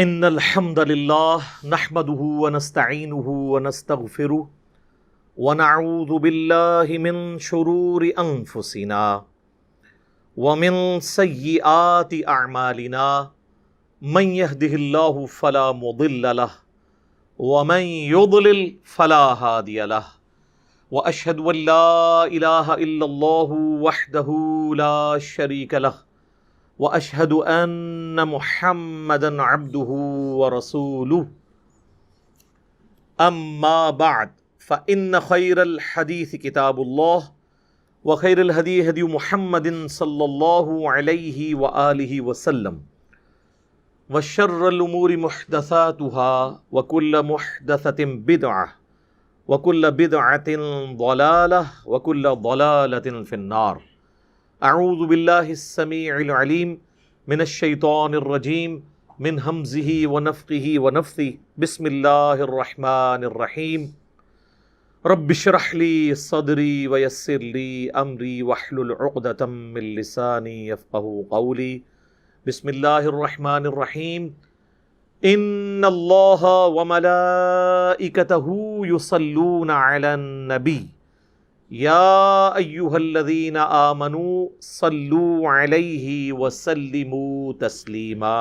ان الحمد للہ نحمده ونستعینه ونستغفره ونعوذ باللہ من شرور انفسنا ومن سیئات اعمالنا من يهده اللہ فلا مضل له ومن يضلل فلا هادی له واشهد ان لا الہ الا اللہ وحدہ لا شریک له واشهد ان محمدا عبده ورسوله اما بعد فان خير الحديث كتاب الله وخير الهدي هدي محمد صلى الله عليه واله وسلم وشر الامور محدثاتها وكل محدثة بدعة وكل بدعة ضلالة وكل ضلالة في النار. اعوذ باللہ السمیع العلیم من الشیطان الرجیم من ہمزہ ونفخہ ونفثہ بسم اللہ الرحمن الرحیم رب اشرح لی صدری ویسر لی امری واحلل عقدۃ من لسانی یفقہوا قولی. بسم اللہ الرحمن الرحیم ان اللہ وملائکتہ یصلون علی النبی یا ایہا الذین آمنوا صلوا علیہ وسلموا تسلیما.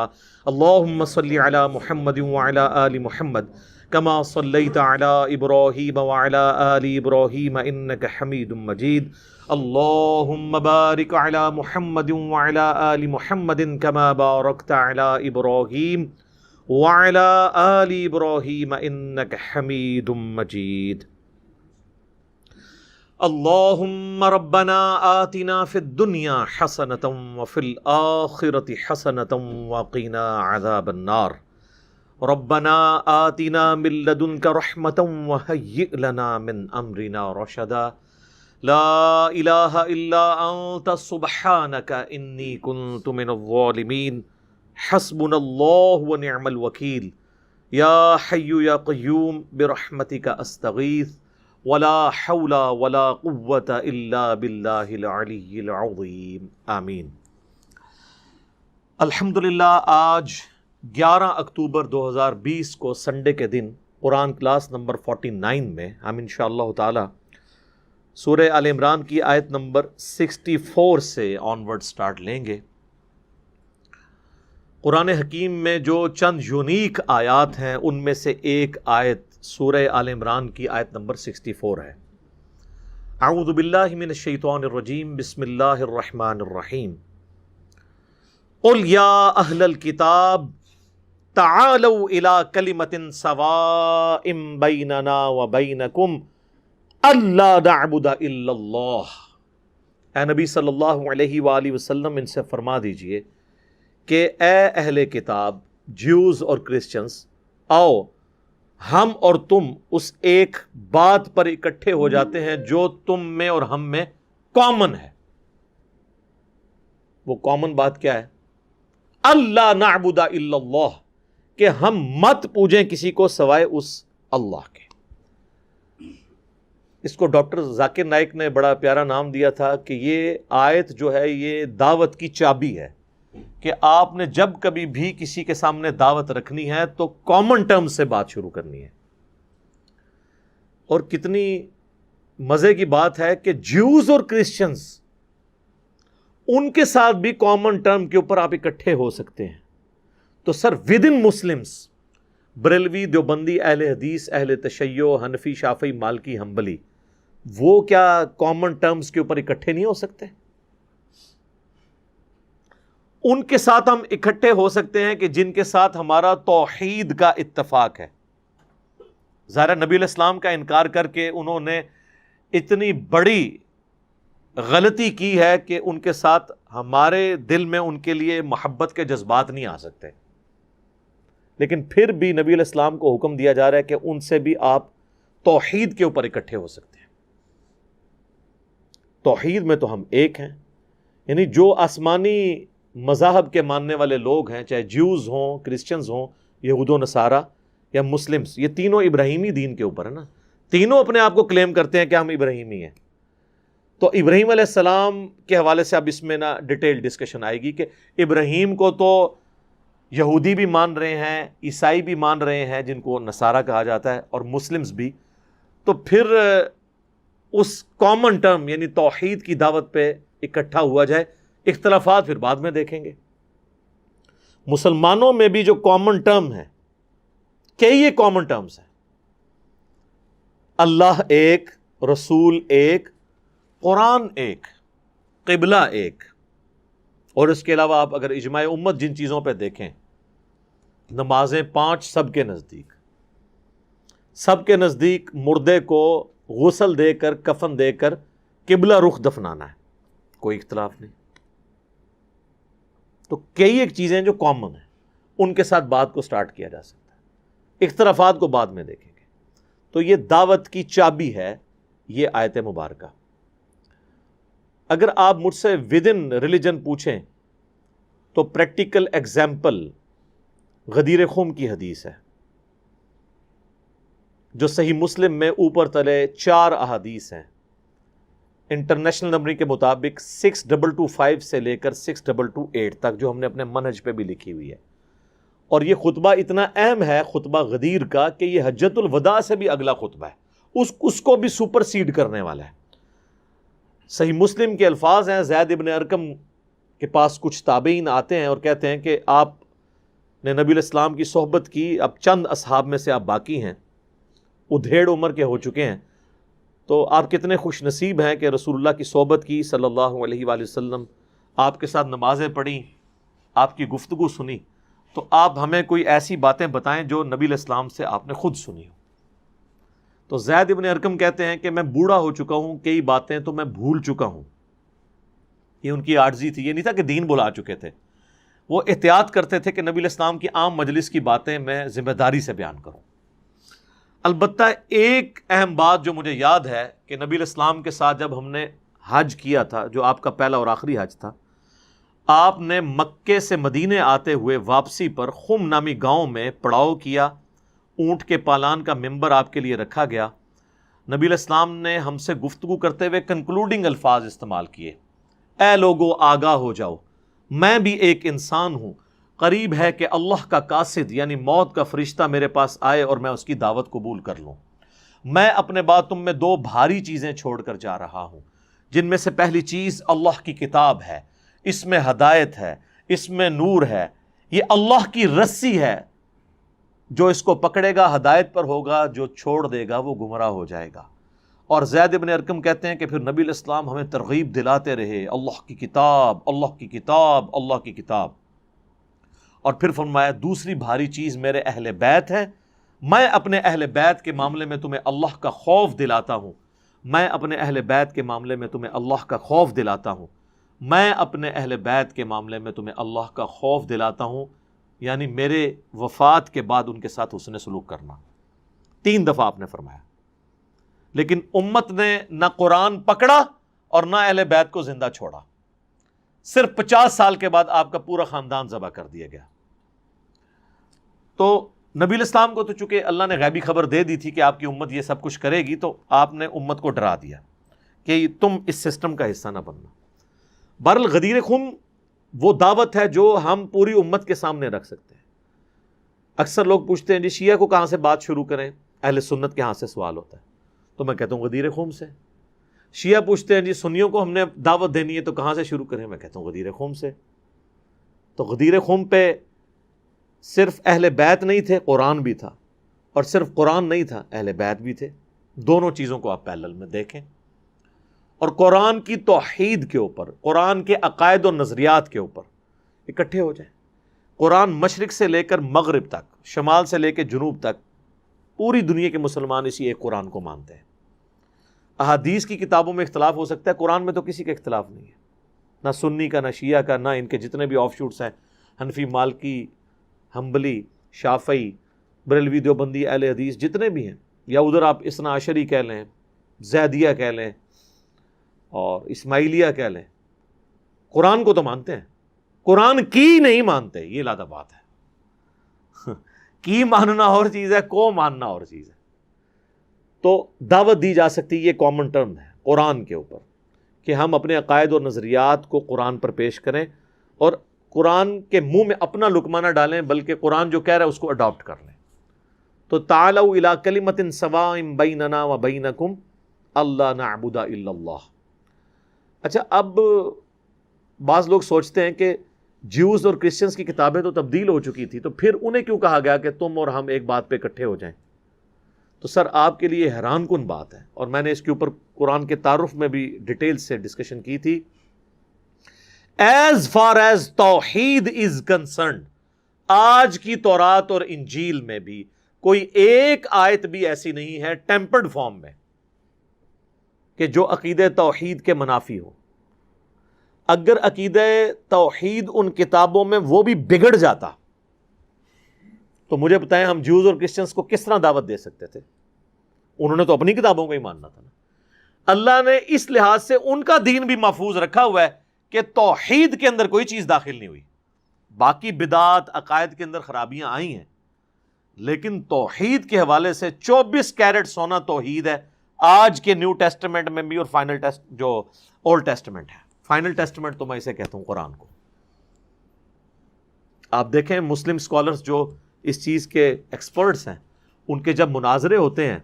اللہم صلی علی محمد وعلی آل محمد کما صلیت علی ابراہیم وعلی آل ابراہیم انک حمید مجید. اللہم بارک علی محمد وعلی آل محمد کما بارکت علی ابراہیم وعلی آل ابراہیم انک حمید مجید. اللہم ربنا آتنا فی الدنیا حسنة وفی الآخرة حسنة وقنا عذاب النار. ربنا آتنا من لدنک رحمة وہیئ لنا من امرنا رشدا. لا الہ الا انت سبحانک انی کنت من الظالمین. حسبنا اللہ ونعم الوکیل. یا حی یا قیوم برحمتک استغیث ولا حول ولا قوة الا باللہ العلی العظیم. آمین. الحمدللہ آج 11 اکتوبر 2020 کو سنڈے کے دن قرآن کلاس نمبر 49 میں ہم انشاءاللہ تعالی سورہ آل عمران کی آیت نمبر 64 سے آنورڈ سٹارٹ لیں گے. قرآن حکیم میں جو چند یونیک آیات ہیں ان میں سے ایک آیت سورہ آل عمران کی آیت نمبر 64 ہے. اعوذ باللہ من الشیطان الرجیم بسم اللہ الرحمن الرحیم. قل یا اہل الکتاب تعالوا الی کلمۃ سواء بیننا وبینکم الا نعبد الا اللہ. اے نبی صلی اللہ علیہ وآلہ وسلم ان سے فرما دیجئے کہ اے اہل کتاب جیوز اور کرسچنز، آؤ ہم اور تم اس ایک بات پر اکٹھے ہو جاتے ہیں جو تم میں اور ہم میں کامن ہے. وہ کامن بات کیا ہے؟ اللہ نعبد الا اللہ، کہ ہم مت پوجیں کسی کو سوائے اس اللہ کے. اس کو ڈاکٹر ذاکر نائک نے بڑا پیارا نام دیا تھا کہ یہ آیت جو ہے یہ دعوت کی چابی ہے، کہ آپ نے جب کبھی بھی کسی کے سامنے دعوت رکھنی ہے تو کامن ٹرم سے بات شروع کرنی ہے. اور کتنی مزے کی بات ہے کہ جیوز اور کرسچنز ان کے ساتھ بھی کامن ٹرم کے اوپر آپ اکٹھے ہو سکتے ہیں. تو sir with in Muslims Barelvi, Deobandi, اہل حدیث، اہل تشیع، حنفی، شافعی، مالکی، حنبلی، وہ کیا کامن ٹرمز کے اوپر اکٹھے نہیں ہو سکتے؟ ان کے ساتھ ہم اکٹھے ہو سکتے ہیں کہ جن کے ساتھ ہمارا توحید کا اتفاق ہے. ظاہر نبی علیہ السلام کا انکار کر کے انہوں نے اتنی بڑی غلطی کی ہے کہ ان کے ساتھ ہمارے دل میں ان کے لیے محبت کے جذبات نہیں آ سکتے. لیکن پھر بھی نبی علیہ السلام کو حکم دیا جا رہا ہے کہ ان سے بھی آپ توحید کے اوپر اکٹھے ہو سکتے ہیں. توحید میں تو ہم ایک ہیں. یعنی جو آسمانی مذاہب کے ماننے والے لوگ ہیں، چاہے جیوز ہوں، کرسچنز ہوں، یہود و نصارہ یا مسلمز، یہ تینوں ابراہیمی دین کے اوپر ہے نا. تینوں اپنے آپ کو کلیم کرتے ہیں کہ ہم ابراہیمی ہیں. تو ابراہیم علیہ السلام کے حوالے سے اب اس میں نا ڈیٹیل ڈسکشن آئے گی کہ ابراہیم کو تو یہودی بھی مان رہے ہیں، عیسائی بھی مان رہے ہیں جن کو نصارہ کہا جاتا ہے، اور مسلمز بھی، تو پھر اس کامن ٹرم یعنی توحید کی دعوت پہ اکٹھا ہوا جائے. اختلافات پھر بعد میں دیکھیں گے. مسلمانوں میں بھی جو کامن ٹرم ہے، کئی یہ کامن ٹرمز ہیں: اللہ ایک، رسول ایک، قرآن ایک، قبلہ ایک، اور اس کے علاوہ آپ اگر اجماع امت جن چیزوں پہ دیکھیں، نمازیں 5 سب کے نزدیک مردے کو غسل دے کر، کفن دے کر قبلہ رخ دفنانا ہے، کوئی اختلاف نہیں. تو کئی ایک چیزیں جو کامن ہیں ان کے ساتھ بات کو سٹارٹ کیا جا سکتا ہے، اختلافات کو بعد میں دیکھیں گے. تو یہ دعوت کی چابی ہے یہ آیت مبارکہ. اگر آپ مجھ سے ود ان ریلیجن پوچھیں تو پریکٹیکل ایگزامپل غدیر خم کی حدیث ہے، جو صحیح مسلم میں اوپر تلے 4 احادیث ہیں. انٹرنیشنل نمبر کے مطابق 6225 سے لے کر 6228 تک، جو ہم نے اپنے منہج پہ بھی لکھی ہوئی ہے. اور یہ خطبہ اتنا اہم ہے، خطبہ غدیر کا، کہ یہ حجۃ الوداع سے بھی اگلا خطبہ ہے، اس کو بھی سپر سیڈ کرنے والا ہے. صحیح مسلم کے الفاظ ہیں، زید ابن ارقم کے پاس کچھ تابعین آتے ہیں اور کہتے ہیں کہ آپ نے نبی علیہ السلام کی صحبت کی، اب چند اصحاب میں سے آپ باقی ہیں، ادھیڑ عمر کے ہو چکے ہیں، تو آپ کتنے خوش نصیب ہیں کہ رسول اللہ کی صحبت کی صلی اللہ علیہ وآلہ وسلم، آپ کے ساتھ نمازیں پڑھیں، آپ کی گفتگو سنی. تو آپ ہمیں کوئی ایسی باتیں بتائیں جو نبی علیہ السلام سے آپ نے خود سنی ہو. تو زید ابن ارقم کہتے ہیں کہ میں بوڑھا ہو چکا ہوں، کئی باتیں تو میں بھول چکا ہوں. یہ ان کی عاجزی تھی، یہ نہیں تھا کہ دین بلا چکے تھے، وہ احتیاط کرتے تھے کہ نبی علیہ السلام کی عام مجلس کی باتیں میں ذمہ داری سے بیان کروں. البتہ ایک اہم بات جو مجھے یاد ہے کہ نبی علیہ السلام کے ساتھ جب ہم نے حج کیا تھا، جو آپ کا پہلا اور آخری حج تھا، آپ نے مکے سے مدینے آتے ہوئے واپسی پر خم نامی گاؤں میں پڑاؤ کیا، اونٹ کے پالان کا ممبر آپ کے لیے رکھا گیا. نبی علیہ السلام نے ہم سے گفتگو کرتے ہوئے کنکلوڈنگ الفاظ استعمال کیے: اے لوگو آگاہ ہو جاؤ، میں بھی ایک انسان ہوں، قریب ہے کہ اللہ کا قاصد یعنی موت کا فرشتہ میرے پاس آئے اور میں اس کی دعوت قبول کر لوں. میں اپنے بعد تم میں 2 بھاری چیزیں چھوڑ کر جا رہا ہوں، جن میں سے پہلی چیز اللہ کی کتاب ہے، اس میں ہدایت ہے، اس میں نور ہے، یہ اللہ کی رسی ہے، جو اس کو پکڑے گا ہدایت پر ہوگا، جو چھوڑ دے گا وہ گمراہ ہو جائے گا. اور زید ابن ارقم کہتے ہیں کہ پھر نبی علیہ السلام ہمیں ترغیب دلاتے رہے: اللہ کی کتاب، اللہ کی کتاب، اللہ کی کتاب. اور پھر فرمایا دوسری بھاری چیز میرے اہل بیت ہے، میں اپنے اہل بیت کے معاملے میں تمہیں اللہ کا خوف دلاتا ہوں، میں اپنے اہل بیت کے معاملے میں تمہیں اللہ کا خوف دلاتا ہوں، میں اپنے اہل بیت کے معاملے میں تمہیں اللہ کا خوف دلاتا ہوں، یعنی میرے وفات کے بعد ان کے ساتھ حسن سلوک کرنا. 3 دفعہ آپ نے فرمایا. لیکن امت نے نہ قرآن پکڑا اور نہ اہل بیت کو زندہ چھوڑا. صرف 50 سال کے بعد آپ کا پورا خاندان ذبح کر دیا گیا. تو نبی علیہ السلام کو تو چونکہ اللہ نے غیبی خبر دے دی تھی کہ آپ کی امت یہ سب کچھ کرے گی، تو آپ نے امت کو ڈرا دیا کہ تم اس سسٹم کا حصہ نہ بننا. بہرحال غدیر خم وہ دعوت ہے جو ہم پوری امت کے سامنے رکھ سکتے ہیں. اکثر لوگ پوچھتے ہیں جی شیعہ کو کہاں سے بات شروع کریں، اہل سنت کے ہاں سے سوال ہوتا ہے، تو میں کہتا ہوں غدیر خم سے. شیعہ پوچھتے ہیں جی سنیوں کو ہم نے دعوت دینی ہے تو کہاں سے شروع کریں، میں کہتا ہوں غدیر خم سے. تو غدیر خم پہ صرف اہل بیت نہیں تھے، قرآن بھی تھا، اور صرف قرآن نہیں تھا، اہل بیت بھی تھے. دونوں چیزوں کو آپ پیرلل میں دیکھیں، اور قرآن کی توحید کے اوپر، قرآن کے عقائد و نظریات کے اوپر اکٹھے ہو جائیں. قرآن مشرق سے لے کر مغرب تک، شمال سے لے کے جنوب تک، پوری دنیا کے مسلمان اسی ایک قرآن کو مانتے ہیں. احادیث کی کتابوں میں اختلاف ہو سکتا ہے، قرآن میں تو کسی کا اختلاف نہیں ہے، نہ سنی کا، نہ شیعہ کا، نہ ان کے جتنے بھی آف شوٹس ہیں، حنفی، مالکی، حنبلی، شافعی، بریلوی، دیوبندی، اہل حدیث جتنے بھی ہیں، یا ادھر آپ اثنا عشری کہہ لیں، زیدیہ کہہ لیں اور اسماعیلیہ کہہ لیں، قرآن کو تو مانتے ہیں، قرآن کی نہیں مانتے. یہ لادہ بات ہے. کی ماننا اور چیز ہے، کو ماننا اور چیز ہے. تو دعوت دی جا سکتی، یہ کامن ٹرم ہے قرآن کے اوپر، کہ ہم اپنے عقائد اور نظریات کو قرآن پر پیش کریں. اور قرآن کے منہ میں اپنا لقمہ نہ ڈالیں، بلکہ قرآن جو کہہ رہا ہے اس کو اڈاپٹ کر لیں. تو تعالوا الی کلمۃ سواء بیننا و بینکم اللہ نعبد الا اللہ. اچھا، اب بعض لوگ سوچتے ہیں کہ جیوز اور کرسچنز کی کتابیں تو تبدیل ہو چکی تھی، تو پھر انہیں کیوں کہا گیا کہ تم اور ہم ایک بات پہ اکٹھے ہو جائیں؟ تو سر آپ کے لیے حیران کن بات ہے، اور میں نے اس کے اوپر قرآن کے تعارف میں بھی ڈیٹیل سے ڈسکشن کی تھی. ایز فار ایز توحید از کنسرنڈ، آج کی تورات اور انجیل میں بھی کوئی ایک آیت بھی ایسی نہیں ہے ٹیمپرڈ فارم میں کہ جو عقیدہ توحید کے منافی ہو. اگر عقیدہ توحید ان کتابوں میں وہ بھی بگڑ جاتا تو مجھے بتائیں ہم جیوز اور کرسچنز کو کس طرح دعوت دے سکتے تھے؟ انہوں نے تو اپنی کتابوں کو ہی ماننا تھا نا. اللہ نے اس لحاظ سے ان کا دین بھی محفوظ رکھا ہوا ہے کہ توحید کے اندر کوئی چیز داخل نہیں ہوئی. باقی بدعات عقائد کے اندر خرابیاں آئی ہیں، لیکن توحید کے حوالے سے 24 کیرٹ سونا توحید ہے آج کے نیو ٹیسٹمنٹ میں بھی، اور فائنل ٹیسٹ جو اولڈ ٹیسٹمنٹ ہے، فائنل ٹیسٹمنٹ تو میں اسے کہتا ہوں قرآن کو. آپ دیکھیں مسلم اسکالرز جو اس چیز کے ایکسپرٹس ہیں، ان کے جب مناظرے ہوتے ہیں،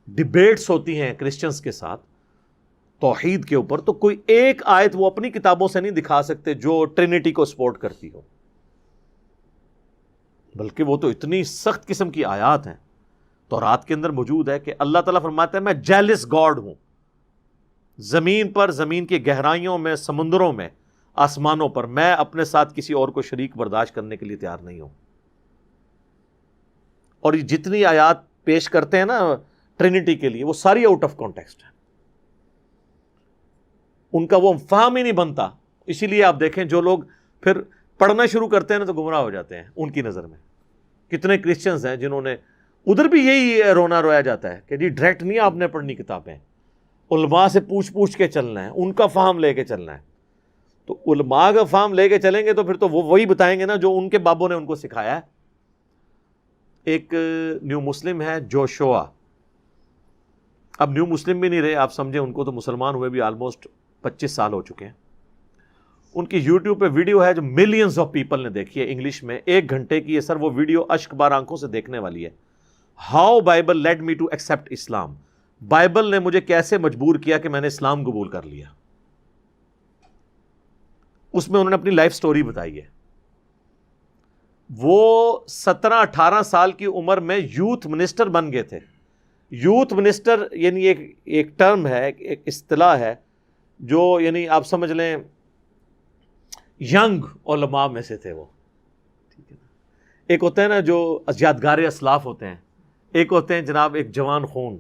ڈیبیٹس ہوتی ہیں کرسچنز کے ساتھ توحید کے اوپر، تو کوئی ایک آیت وہ اپنی کتابوں سے نہیں دکھا سکتے جو ٹرینٹی کو سپورٹ کرتی ہو، بلکہ وہ تو اتنی سخت قسم کی آیات ہیں تورات کے اندر موجود ہے کہ اللہ تعالیٰ فرماتا ہے میں جیلس گاڈ ہوں. زمین پر، زمین کی گہرائیوں میں، سمندروں میں، آسمانوں پر میں اپنے ساتھ کسی اور کو شریک برداشت کرنے کے لیے تیار نہیں ہوں. اور یہ جتنی آیات پیش کرتے ہیں نا ٹرینٹی کے لیے، وہ ساری آؤٹ آف کانٹیکسٹ ہے، ان کا وہ فہم ہی نہیں بنتا. اسی لیے آپ دیکھیں جو لوگ پھر پڑھنا شروع کرتے ہیں نا تو گمراہ ہو جاتے ہیں ان کی نظر میں. کتنے کرسچنز ہیں جنہوں نے ادھر بھی یہی رونا رویا جاتا ہے کہ جی ڈائریکٹ نہیں آپ نے پڑھنی کتابیں، علماء سے پوچھ کے چلنا ہے، ان کا فہم لے کے چلنا ہے. تو علماء کا فہم لے کے چلیں گے تو پھر تو وہ وہی بتائیں گے نا جو ان کے بابوں نے ان کو سکھایا ہے. ایک نیو مسلم ہے جوشوا، اب نیو مسلم بھی نہیں رہے، آپ سمجھیں ان کو تو مسلمان ہوئے بھی آلموسٹ 25 سال ہو چکے ہیں. ان کی یوٹیوب پہ ویڈیو ہے جو ملینز آف پیپل نے دیکھی ہے انگلش میں، 1 گھنٹے کی ہے سر وہ ویڈیو، اشک بار آنکھوں سے دیکھنے والی ہے. How Bible lead me to accept Islam, Bible نے مجھے کیسے مجبور کیا کہ میں نے اسلام قبول کر لیا. اس میں انہوں نے اپنی لائف سٹوری بتائی ہے. وہ 17-18 سال کی عمر میں یوتھ منسٹر بن گئے تھے. یوتھ منسٹر یعنی ایک ٹرم ہے، ایک اصطلاح ہے جو یعنی آپ سمجھ لیں ینگ علماء میں سے تھے وہ. ٹھیک ہے نا، ایک ہوتا ہے نا جو یادگار اسلاف ہوتے ہیں، ایک ہوتے ہیں جناب ایک جوان خون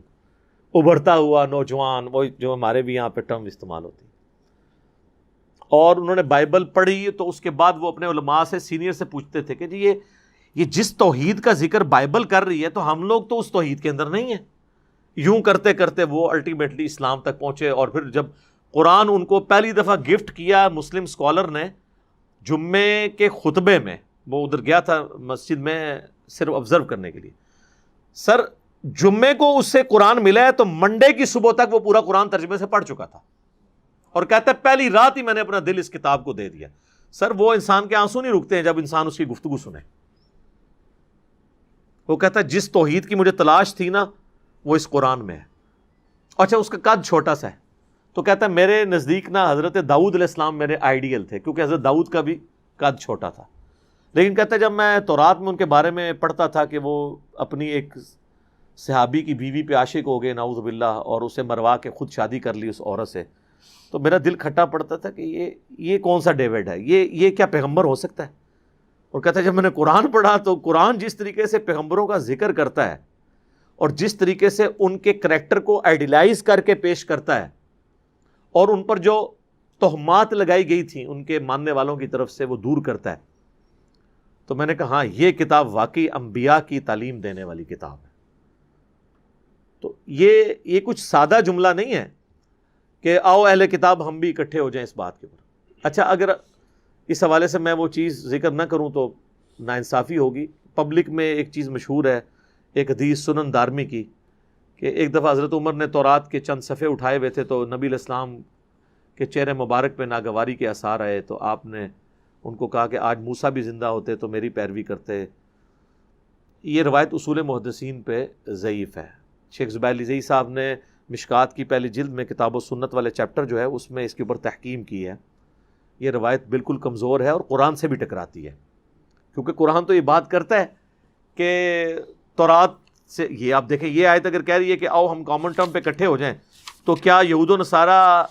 ابھرتا ہوا نوجوان، وہ جو ہمارے بھی یہاں پہ ٹرم استعمال ہوتی ہے. اور انہوں نے بائبل پڑھی تو اس کے بعد وہ اپنے علماء سے، سینئر سے پوچھتے تھے کہ جی یہ جس توحید کا ذکر بائبل کر رہی ہے تو ہم لوگ تو اس توحید کے اندر نہیں ہیں. یوں کرتے کرتے وہ الٹیمیٹلی اسلام تک پہنچے. اور پھر جب قرآن ان کو پہلی دفعہ گفٹ کیا مسلم اسکالر نے جمعے کے خطبے میں، وہ ادھر گیا تھا مسجد میں صرف آبزرو کرنے کے لیے، سر جمعے کو اس سے قرآن ملا ہے تو منڈے کی صبح تک وہ پورا قرآن ترجمے سے پڑھ چکا تھا، اور کہتا ہے پہلی رات ہی میں نے اپنا دل اس کتاب کو دے دیا. سر وہ انسان کے آنسو نہیں رکتے ہیں جب انسان اس کی گفتگو سنے. وہ کہتا ہے جس توحید کی مجھے تلاش تھی نا وہ اس قرآن میں ہے. اچھا اس کا قد چھوٹا سا ہے، تو کہتا ہے میرے نزدیک نا حضرت داؤد علیہ السلام میرے آئیڈیل تھے، کیونکہ حضرت داؤد کا بھی قد چھوٹا تھا. لیکن کہتا ہے جب میں تورات میں ان کے بارے میں پڑھتا تھا کہ وہ اپنی ایک صحابی کی بیوی پہ عاشق ہو گئے نعوذ باللہ، اور اسے مروا کے خود شادی کر لی اس عورت سے، تو میرا دل کھٹا پڑتا تھا کہ یہ کون سا ڈیوڈ ہے، یہ کیا پیغمبر ہو سکتا ہے. اور کہتا ہے جب میں نے قرآن پڑھا تو قرآن جس طریقے سے پیغمبروں کا ذکر کرتا ہے اور جس طریقے سے ان کے کریکٹر کو آئیڈیلائز کر کے پیش کرتا ہے، اور ان پر جو تہمات لگائی گئی تھیں ان کے ماننے والوں کی طرف سے وہ دور کرتا ہے، تو میں نے کہا ہاں یہ کتاب واقعی انبیاء کی تعلیم دینے والی کتاب ہے. تو یہ کچھ سادہ جملہ نہیں ہے کہ آؤ اہل کتاب ہم بھی اکٹھے ہو جائیں اس بات کے اوپر. اچھا اگر اس حوالے سے میں وہ چیز ذکر نہ کروں تو ناانصافی ہوگی. پبلک میں ایک چیز مشہور ہے، ایک حدیث سنن دارمی کی، کہ ایک دفعہ حضرت عمر نے تورات کے چند صفحے اٹھائے ہوئے تھے تو نبی علیہ السلام کے چہرے مبارک پہ ناگواری کے آثار آئے، تو آپ نے ان کو کہا کہ آج موسیٰ بھی زندہ ہوتے تو میری پیروی کرتے. یہ روایت اصول محدثین پہ ضعیف ہے. شیخ زبیر علی زئی صاحب نے مشکات کی پہلی جلد میں کتاب و سنت والے چیپٹر جو ہے اس میں اس کے اوپر تحقیم کی ہے. یہ روایت بالکل کمزور ہے اور قرآن سے بھی ٹکراتی ہے، کیونکہ قرآن تو یہ بات کرتا ہے کہ تورات سے، یہ آپ دیکھیں یہ آیت اگر کہہ رہی ہے کہ آؤ ہم کامن ٹرم پہ اکٹھے ہو جائیں، تو کیا یہود و نصارہ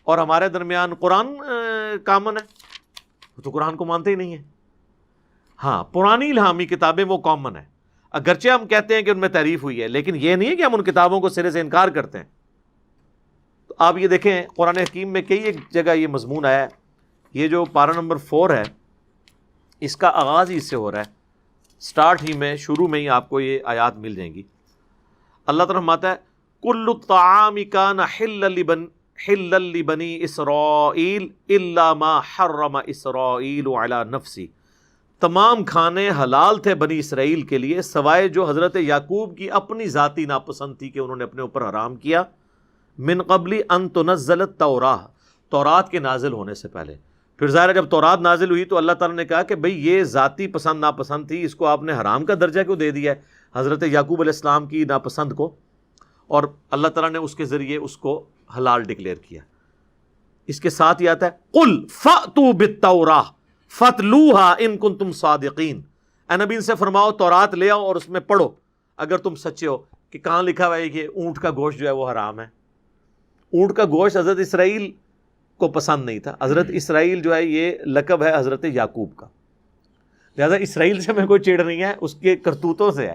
اور ہمارے درمیان قرآن کامن ہے؟ وہ تو قرآن کو مانتے ہی نہیں ہیں. ہاں پرانی الہامی کتابیں وہ کامن ہیں، اگرچہ ہم کہتے ہیں کہ ان میں تعریف ہوئی ہے، لیکن یہ نہیں ہے کہ ہم ان کتابوں کو سرے سے انکار کرتے ہیں. تو آپ یہ دیکھیں قرآن حکیم میں کئی ایک جگہ یہ مضمون آیا ہے. یہ جو پارہ نمبر 4 ہے اس کا آغاز ہی اس سے ہو رہا ہے، سٹارٹ ہی میں، شروع میں ہی آپ کو یہ آیات مل جائیں گی. اللہ تعالیٰ فرماتا ہے کل الطعام کان حلا لبنی اسرائیل الا ما حرم اسرائیل علی نفسی. تمام کھانے حلال تھے بنی اسرائیل کے لیے سوائے جو حضرت یعقوب کی اپنی ذاتی ناپسند تھی کہ انہوں نے اپنے اوپر حرام کیا. من قبل ان تنزل التوراۃ، تورات کے نازل ہونے سے پہلے. پھر ظاہر ہے جب تورات نازل ہوئی تو اللہ تعالیٰ نے کہا کہ بھئی یہ ذاتی پسند ناپسند تھی، اس کو آپ نے حرام کا درجہ کیوں دے دیا ہے حضرت یعقوب علیہ السلام کی ناپسند کو، اور اللہ تعالیٰ نے اس کے ذریعے اس کو حلال ڈکلیئر کیا. اس کے ساتھ ہی آتا ہے قل فأتوا بالتوراۃ فاتلوها ان کنتم صادقین. اے نبی ان سے فرماؤ تورات لے آؤ اور اس میں پڑھو اگر تم سچے ہو. کہ کہاں لکھا ہوا ہے کہ اونٹ کا گوشت جو ہے وہ حرام ہے؟ اونٹ کا گوشت حضرت اسرائیل کو پسند نہیں تھا. حضرت اسرائیل جو ہے یہ لقب ہے حضرت یعقوب کا، لہذا اسرائیل سے میں کوئی چڑ نہیں ہے، اس کے کرتوتوں سے ہے.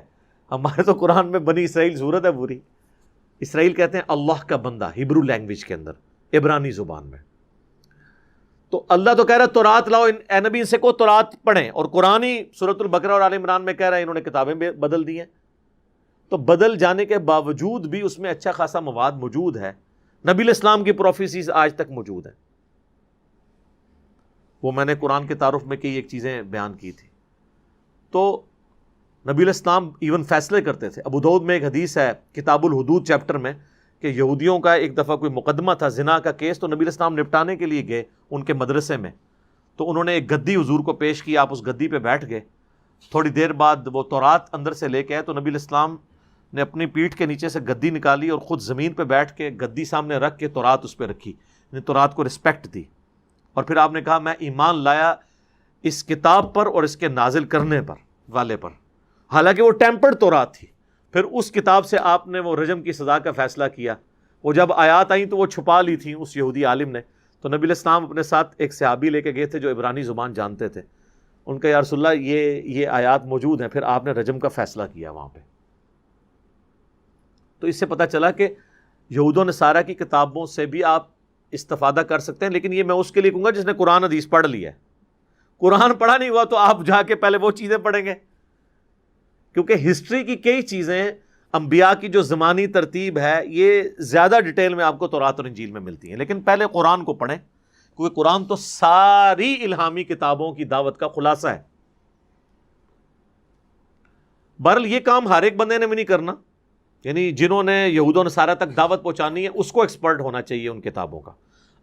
ہمارے تو قرآن میں بنی اسرائیل صورت ہے پوری. اسرائیل کہتے ہیں اللہ کا بندہ ہیبرو لینگویج کے اندر، عبرانی زبان میں. تو اللہ تو کہہ رہا ہے تورات لاؤ، اے نبی ان سے کو تورات پڑھیں، اور قرآن ہی سورۃ البقرہ اور آل عمران میں کہہ رہا ہے انہوں نے کتابیں بدل دی ہیں. تو بدل جانے کے باوجود بھی اس میں اچھا خاصا مواد موجود ہے. نبی علیہ السلام کی پروفیسیز آج تک موجود ہیں. وہ میں نے قرآن کے تعارف میں کئی ایک چیزیں بیان کی تھی. تو نبی علیہ السلام ایون فیصلے کرتے تھے. ابو داؤد میں ایک حدیث ہے کتاب الحدود چیپٹر میں کہ یہودیوں کا ایک دفعہ کوئی مقدمہ تھا زنا کا کیس، تو نبی علیہ السلام نپٹانے کے لیے گئے ان کے مدرسے میں. تو انہوں نے ایک گدی حضور کو پیش کی، آپ اس گدی پہ بیٹھ گئے. تھوڑی دیر بعد وہ تورات اندر سے لے کے آئے، تو نبی علیہ السلام نے اپنی پیٹھ کے نیچے سے گدی نکالی اور خود زمین پہ بیٹھ کے گدی سامنے رکھ کے تورات اس پہ رکھی، یعنی تورات کو رسپیکٹ دی. اور پھر آپ نے کہا میں ایمان لایا اس کتاب پر اور اس کے نازل کرنے پر والے پر. حالانکہ وہ ٹیمپرڈ تورات تھی. پھر اس کتاب سے آپ نے وہ رجم کی سزا کا فیصلہ کیا. وہ جب آیات آئیں تو وہ چھپا لی تھیں اس یہودی عالم نے. تو نبی علیہ السلام اپنے ساتھ ایک صحابی لے کے گئے تھے جو عبرانی زبان جانتے تھے. ان کا یا رسول اللہ یہ آیات موجود ہیں. پھر آپ نے رجم کا فیصلہ کیا وہاں پہ. تو اس سے پتہ چلا کہ یہود و نصارہ کی کتابوں سے بھی آپ استفادہ کر سکتے ہیں، لیکن یہ میں اس کے لیے کہوں گا جس نے قرآن حدیث پڑھ لیا ہے. قرآن پڑھا نہیں ہوا تو آپ جا کے پہلے وہ چیزیں پڑھیں گے، کیونکہ ہسٹری کی کئی چیزیں، انبیاء کی جو زمانی ترتیب ہے یہ زیادہ ڈیٹیل میں آپ کو تورات اور انجیل میں ملتی ہیں. لیکن پہلے قرآن کو پڑھیں، کیونکہ قرآن تو ساری الہامی کتابوں کی دعوت کا خلاصہ ہے. بہرحال یہ کام ہر ایک بندے نے بھی نہیں کرنا، یعنی جنہوں نے یہود و نصارہ تک دعوت پہنچانی ہے اس کو ایکسپرٹ ہونا چاہیے ان کتابوں کا.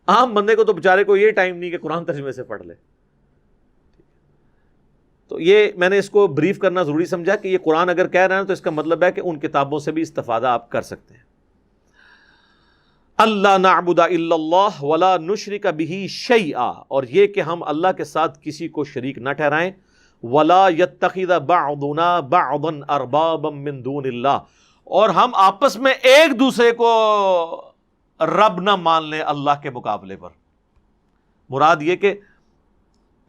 عام بندے کو تو بیچارے کو یہ ٹائم نہیں کہ قرآن ترجمے سے پڑھ لے. تو یہ میں نے اس کو بریف کرنا ضروری سمجھا کہ یہ قرآن اگر کہہ رہے ہیں تو اس کا مطلب ہے کہ ان کتابوں سے بھی استفادہ آپ کر سکتے ہیں. اللہ نعبد الا اللہ ولا نشرک بہ شیئا، اور یہ کہ ہم اللہ کے ساتھ کسی کو شریک نہ ٹھہرائیں. ولا یتخذ بعضنا بعضا اربابا من دون اللہ، اور ہم آپس میں ایک دوسرے کو رب نہ مان لیں اللہ کے مقابلے پر. مراد یہ کہ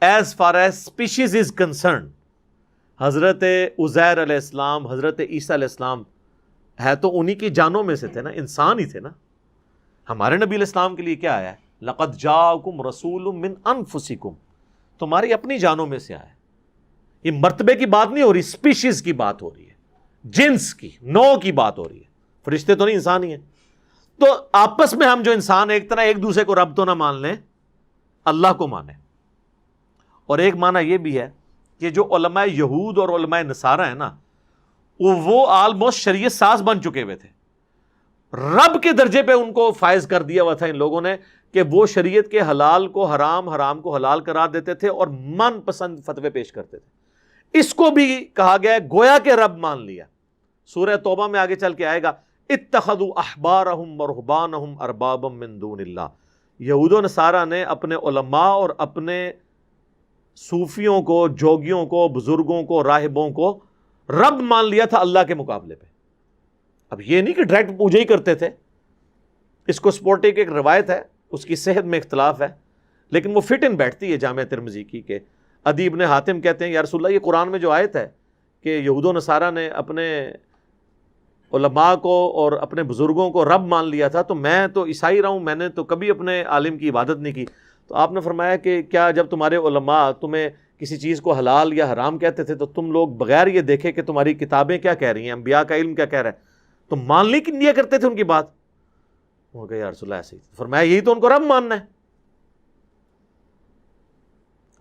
as far as species is concern, حضرت عزیر علیہ السلام، حضرت عیسیٰ علیہ السلام ہے تو انہی کی جانوں میں سے تھے نا، انسان ہی تھے نا. ہمارے نبی علیہ السلام کے لیے کیا آیا ہے؟ لقد جاءکم رسول من انفسکم، تمہاری اپنی جانوں میں سے آیا. یہ مرتبے کی بات نہیں ہو رہی، اسپیشیز کی بات ہو رہی ہے، جنس کی، نوع کی بات ہو رہی ہے. فرشتے تو نہیں، انسان ہی ہیں. تو آپس میں ہم جو انسان ایک طرح ایک دوسرے کو رب تو نہ مان لیں، اللہ کو مانیں. اور ایک معنی یہ بھی ہے کہ جو علماء یہود اور علماء نصارہ ہیں نا، وہ آلموسٹ شریعت ساز بن چکے ہوئے تھے. رب کے درجے پہ ان کو فائز کر دیا ہوا تھا ان لوگوں نے کہ وہ شریعت کے حلال کو حرام، حرام کو حلال قرار دیتے تھے اور من پسند فتوے پیش کرتے تھے۔ اس کو بھی کہا گیا ہے گویا کہ رب مان لیا۔ سورہ توبہ میں آگے چل کے آئے گا اتخذوا احبارہم ورہبانہم اربابا من دون اللہ، یہود و نصارہ نے اپنے علماء اور اپنے صوفیوں کو، جوگیوں کو، بزرگوں کو، راہبوں کو رب مان لیا تھا اللہ کے مقابلے پہ۔ اب یہ نہیں کہ ڈائریکٹ پوجا ہی کرتے تھے، اس کو سپورٹنگ ایک روایت ہے، اس کی صحت میں اختلاف ہے، لیکن وہ فٹ ان بیٹھتی ہے جامع ترمذی کی کہ عدی بن حاتم کہتے ہیں یا رسول اللہ یہ قرآن میں جو آیت ہے کہ یہود و نصارہ نے اپنے علماء کو اور اپنے بزرگوں کو رب مان لیا تھا، تو میں تو عیسائی رہا ہوں، میں نے تو کبھی اپنے عالم کی عبادت نہیں کی۔ تو آپ نے فرمایا کہ کیا جب تمہارے علماء تمہیں کسی چیز کو حلال یا حرام کہتے تھے تو تم لوگ بغیر یہ دیکھے کہ تمہاری کتابیں کیا کہہ رہی ہیں، انبیاء کا علم کیا کہہ رہا ہے، تم مان لی لیا کرتے تھے ان کی بات؟ وہ کہا یا رسول اللہ ایسے ہی۔ فرمایا یہی تو ان کو رب ماننا ہے۔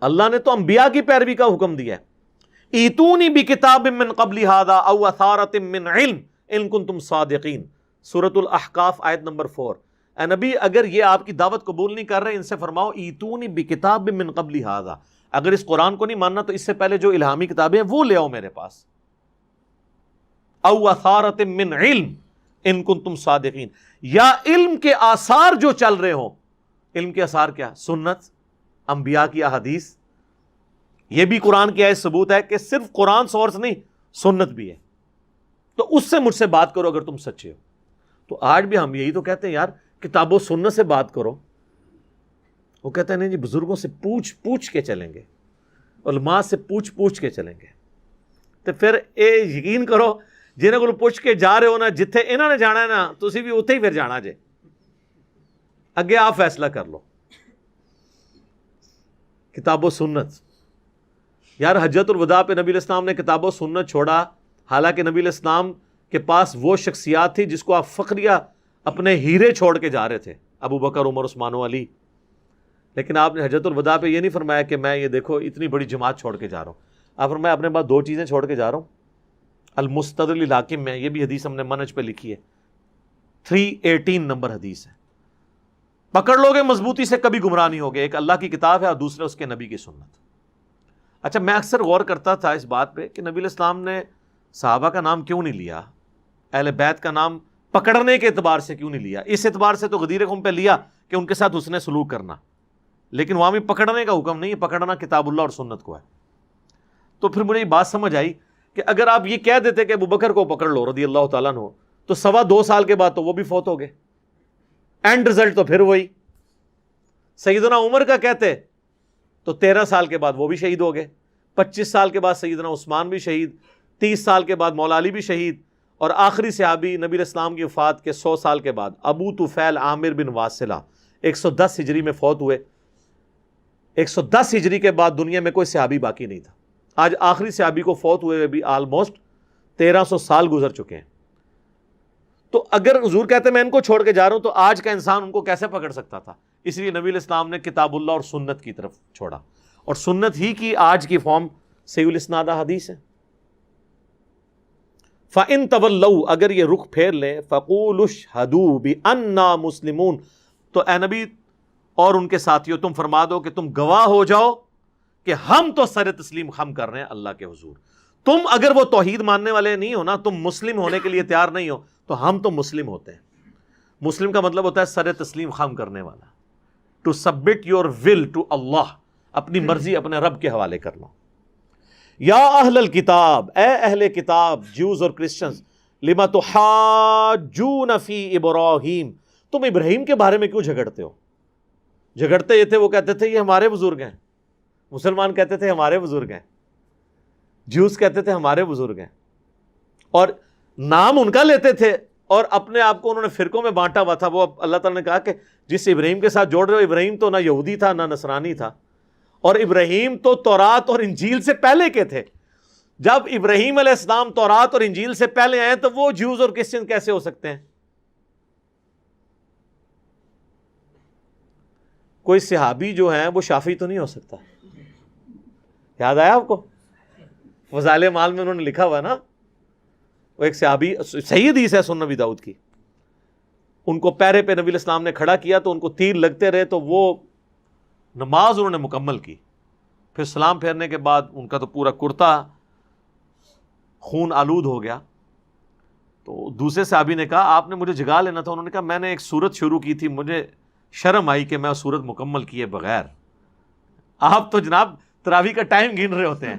اللہ نے تو انبیاء کی پیروی کا حکم دیا ہے، ایتونی بکتاب من قبل ھذا او اثارۃ من علم ان کنتم صادقین، سورۃ الاحقاف آیت نمبر 4۔ اے نبی اگر یہ آپ کی دعوت قبول نہیں کر رہے ان سے فرماؤ ایتونی بکتاب من قبل ھذا، اگر اس قرآن کو نہیں ماننا تو اس سے پہلے جو الہامی کتابیں ہیں وہ لے آؤ میرے پاس، او اثارۃ من علم ان کنتم صادقین، یا علم کے آثار جو چل رہے ہوں۔ علم کے آثار کیا؟ سنت، انبیاء کی احادیث۔ یہ بھی قرآن کی آیت ثبوت ہے کہ صرف قرآن سورس نہیں، سنت بھی ہے، تو اس سے مجھ سے بات کرو اگر تم سچے ہو۔ تو آج بھی ہم یہی تو کہتے ہیں یار کتاب و سنت سے بات کرو، وہ کہتے ہیں نہیں جی بزرگوں سے پوچھ کے چلیں گے، علماء سے پوچھ کے چلیں گے۔ تو پھر یقین کرو جنہیں کو پوچھ کے جا رہے ہو نا، جتھے انہوں نے جانا ہے نا تسی بھی اتھے ہی پھر جانا جے، اگے آپ فیصلہ کر لو۔ کتاب و سنت یار، حجت الوداع پہ نبی علیہ السلام نے کتاب و سنت چھوڑا، حالانکہ نبی علیہ السلام کے پاس وہ شخصیات تھی جس کو آپ فخریہ اپنے ہیرے چھوڑ کے جا رہے تھے، ابو بکر، عمر، عثمان و علی، لیکن آپ نے حجت الوداع پہ یہ نہیں فرمایا کہ میں یہ دیکھو اتنی بڑی جماعت چھوڑ کے جا رہا ہوں۔ آپ فرمایا اپنے پاس 2 چیزیں چھوڑ کے جا رہا ہوں۔ المستدرک للحاکم میں یہ بھی حدیث ہم نے منہج پہ لکھی ہے، 318 نمبر حدیث ہے، پکڑ لو گے مضبوطی سے کبھی گمراہ نہیں ہوگے۔ ایک اللہ کی کتاب ہے اور دوسرے اس کے نبی کی سنت۔ اچھا میں اکثر غور کرتا تھا اس بات پہ کہ نبی علیہ السلام نے صحابہ کا نام کیوں نہیں لیا، اہل بیت کا نام پکڑنے کے اعتبار سے کیوں نہیں لیا؟ اس اعتبار سے تو غدیر قوم پہ لیا کہ ان کے ساتھ حسن سلوک کرنا، لیکن وہاں بھی پکڑنے کا حکم نہیں ہے، پکڑنا کتاب اللہ اور سنت کو ہے۔ تو پھر مجھے یہ بات سمجھ آئی کہ اگر آپ یہ کہہ دیتے کہ ابو بکر کو پکڑ لو رضی اللہ تعالیٰ عنہ، تو 2.25 سال کے بعد تو وہ بھی فوت ہو گئے، اینڈ رزلٹ تو پھر وہی۔ سیدنا عمر کا کہتے تو 13 سال کے بعد وہ بھی شہید ہو گئے، 25 سال کے بعد سیدنا عثمان بھی شہید، 30 سال کے بعد مولا علی بھی شہید، اور آخری صحابی نبی علیہ السلام کی وفات کے 100 سال کے بعد ابو طفیل عامر بن واصلہ 110 ہجری میں فوت ہوئے۔ 110 ہجری کے بعد دنیا میں کوئی صحابی باقی نہیں تھا، آج آخری صحابی کو فوت ہوئے بھی آلموسٹ 1300 سال گزر چکے ہیں۔ تو اگر حضور کہتے میں ان کو چھوڑ کے جا رہا ہوں تو آج کا انسان ان کو کیسے پکڑ سکتا تھا؟ اس لیے نبی علیہ السلام نے کتاب اللہ اور سنت کی طرف چھوڑا، اور سنت ہی کی آج کی فارم صحیح الاسناد حدیث ہے۔ فَإِن تَوَلَّوْا، اگر یہ رخ پھیر لیں، فَقُولُوا اشْهَدُوا بِأَنَّا مُسْلِمُونَ، تو اے نبی اور ان کے ساتھیوں تم فرما دو کہ تم گواہ ہو جاؤ کہ ہم تو سر تسلیم خم کر رہے ہیں اللہ کے حضور۔ تم اگر وہ توحید ماننے والے نہیں ہو نا، تم مسلم ہونے کے لیے تیار نہیں ہو، تو ہم تو مسلم ہوتے ہیں۔ مسلم کا مطلب ہوتا ہے سر تسلیم خم کرنے والا، to submit your will to Allah, اپنی مرضی اپنے رب کے حوالے کرنا۔ یا اہل الکتاب، اے اہل کتاب، جیوز اور کرسچنز، لما تحاجون فی ابراہیم، تم ابراہیم کے بارے میں کیوں جھگڑتے ہو؟ جھگڑتے یہ تھے، وہ کہتے تھے یہ ہمارے بزرگ ہیں، مسلمان کہتے تھے ہمارے بزرگ ہیں، جیوز کہتے تھے ہمارے بزرگ ہیں، اور نام ان کا لیتے تھے اور اپنے آپ کو انہوں نے فرقوں میں بانٹا ہوا تھا۔ وہ اللہ تعالیٰ نے کہا کہ جس ابراہیم کے ساتھ جوڑ رہے ہو، ابراہیم تو نہ یہودی تھا نہ نصرانی تھا، اور ابراہیم تو تورات اور انجیل سے پہلے کے تھے۔ جب ابراہیم علیہ السلام تورات اور انجیل سے پہلے آئے تو وہ جیوز اور کرسچن کیسے ہو سکتے ہیں؟ کوئی صحابی جو ہیں وہ شافعی تو نہیں ہو سکتا۔ یاد آیا آپ کو؟ فضائل اعمال میں انہوں نے لکھا ہوا نا، وہ ایک صحابی، صحیح حدیث ہے سنن نبی داؤد کی، ان کو پیرے پہ نبی الاسلام نے کھڑا کیا تو ان کو تیر لگتے رہے، تو وہ نماز انہوں نے مکمل کی. پھر سلام پھیرنے کے بعد ان کا تو پورا کرتا خون آلود ہو گیا. تو دوسرے صحابی نے کہا آپ نے مجھے جگا لینا تھا. انہوں نے کہا میں نے ایک سورت شروع کی تھی، مجھے شرم آئی کہ میں سورت مکمل کیے بغیر. آپ تو جناب تراویح کا ٹائم گن رہے ہوتے ہیں،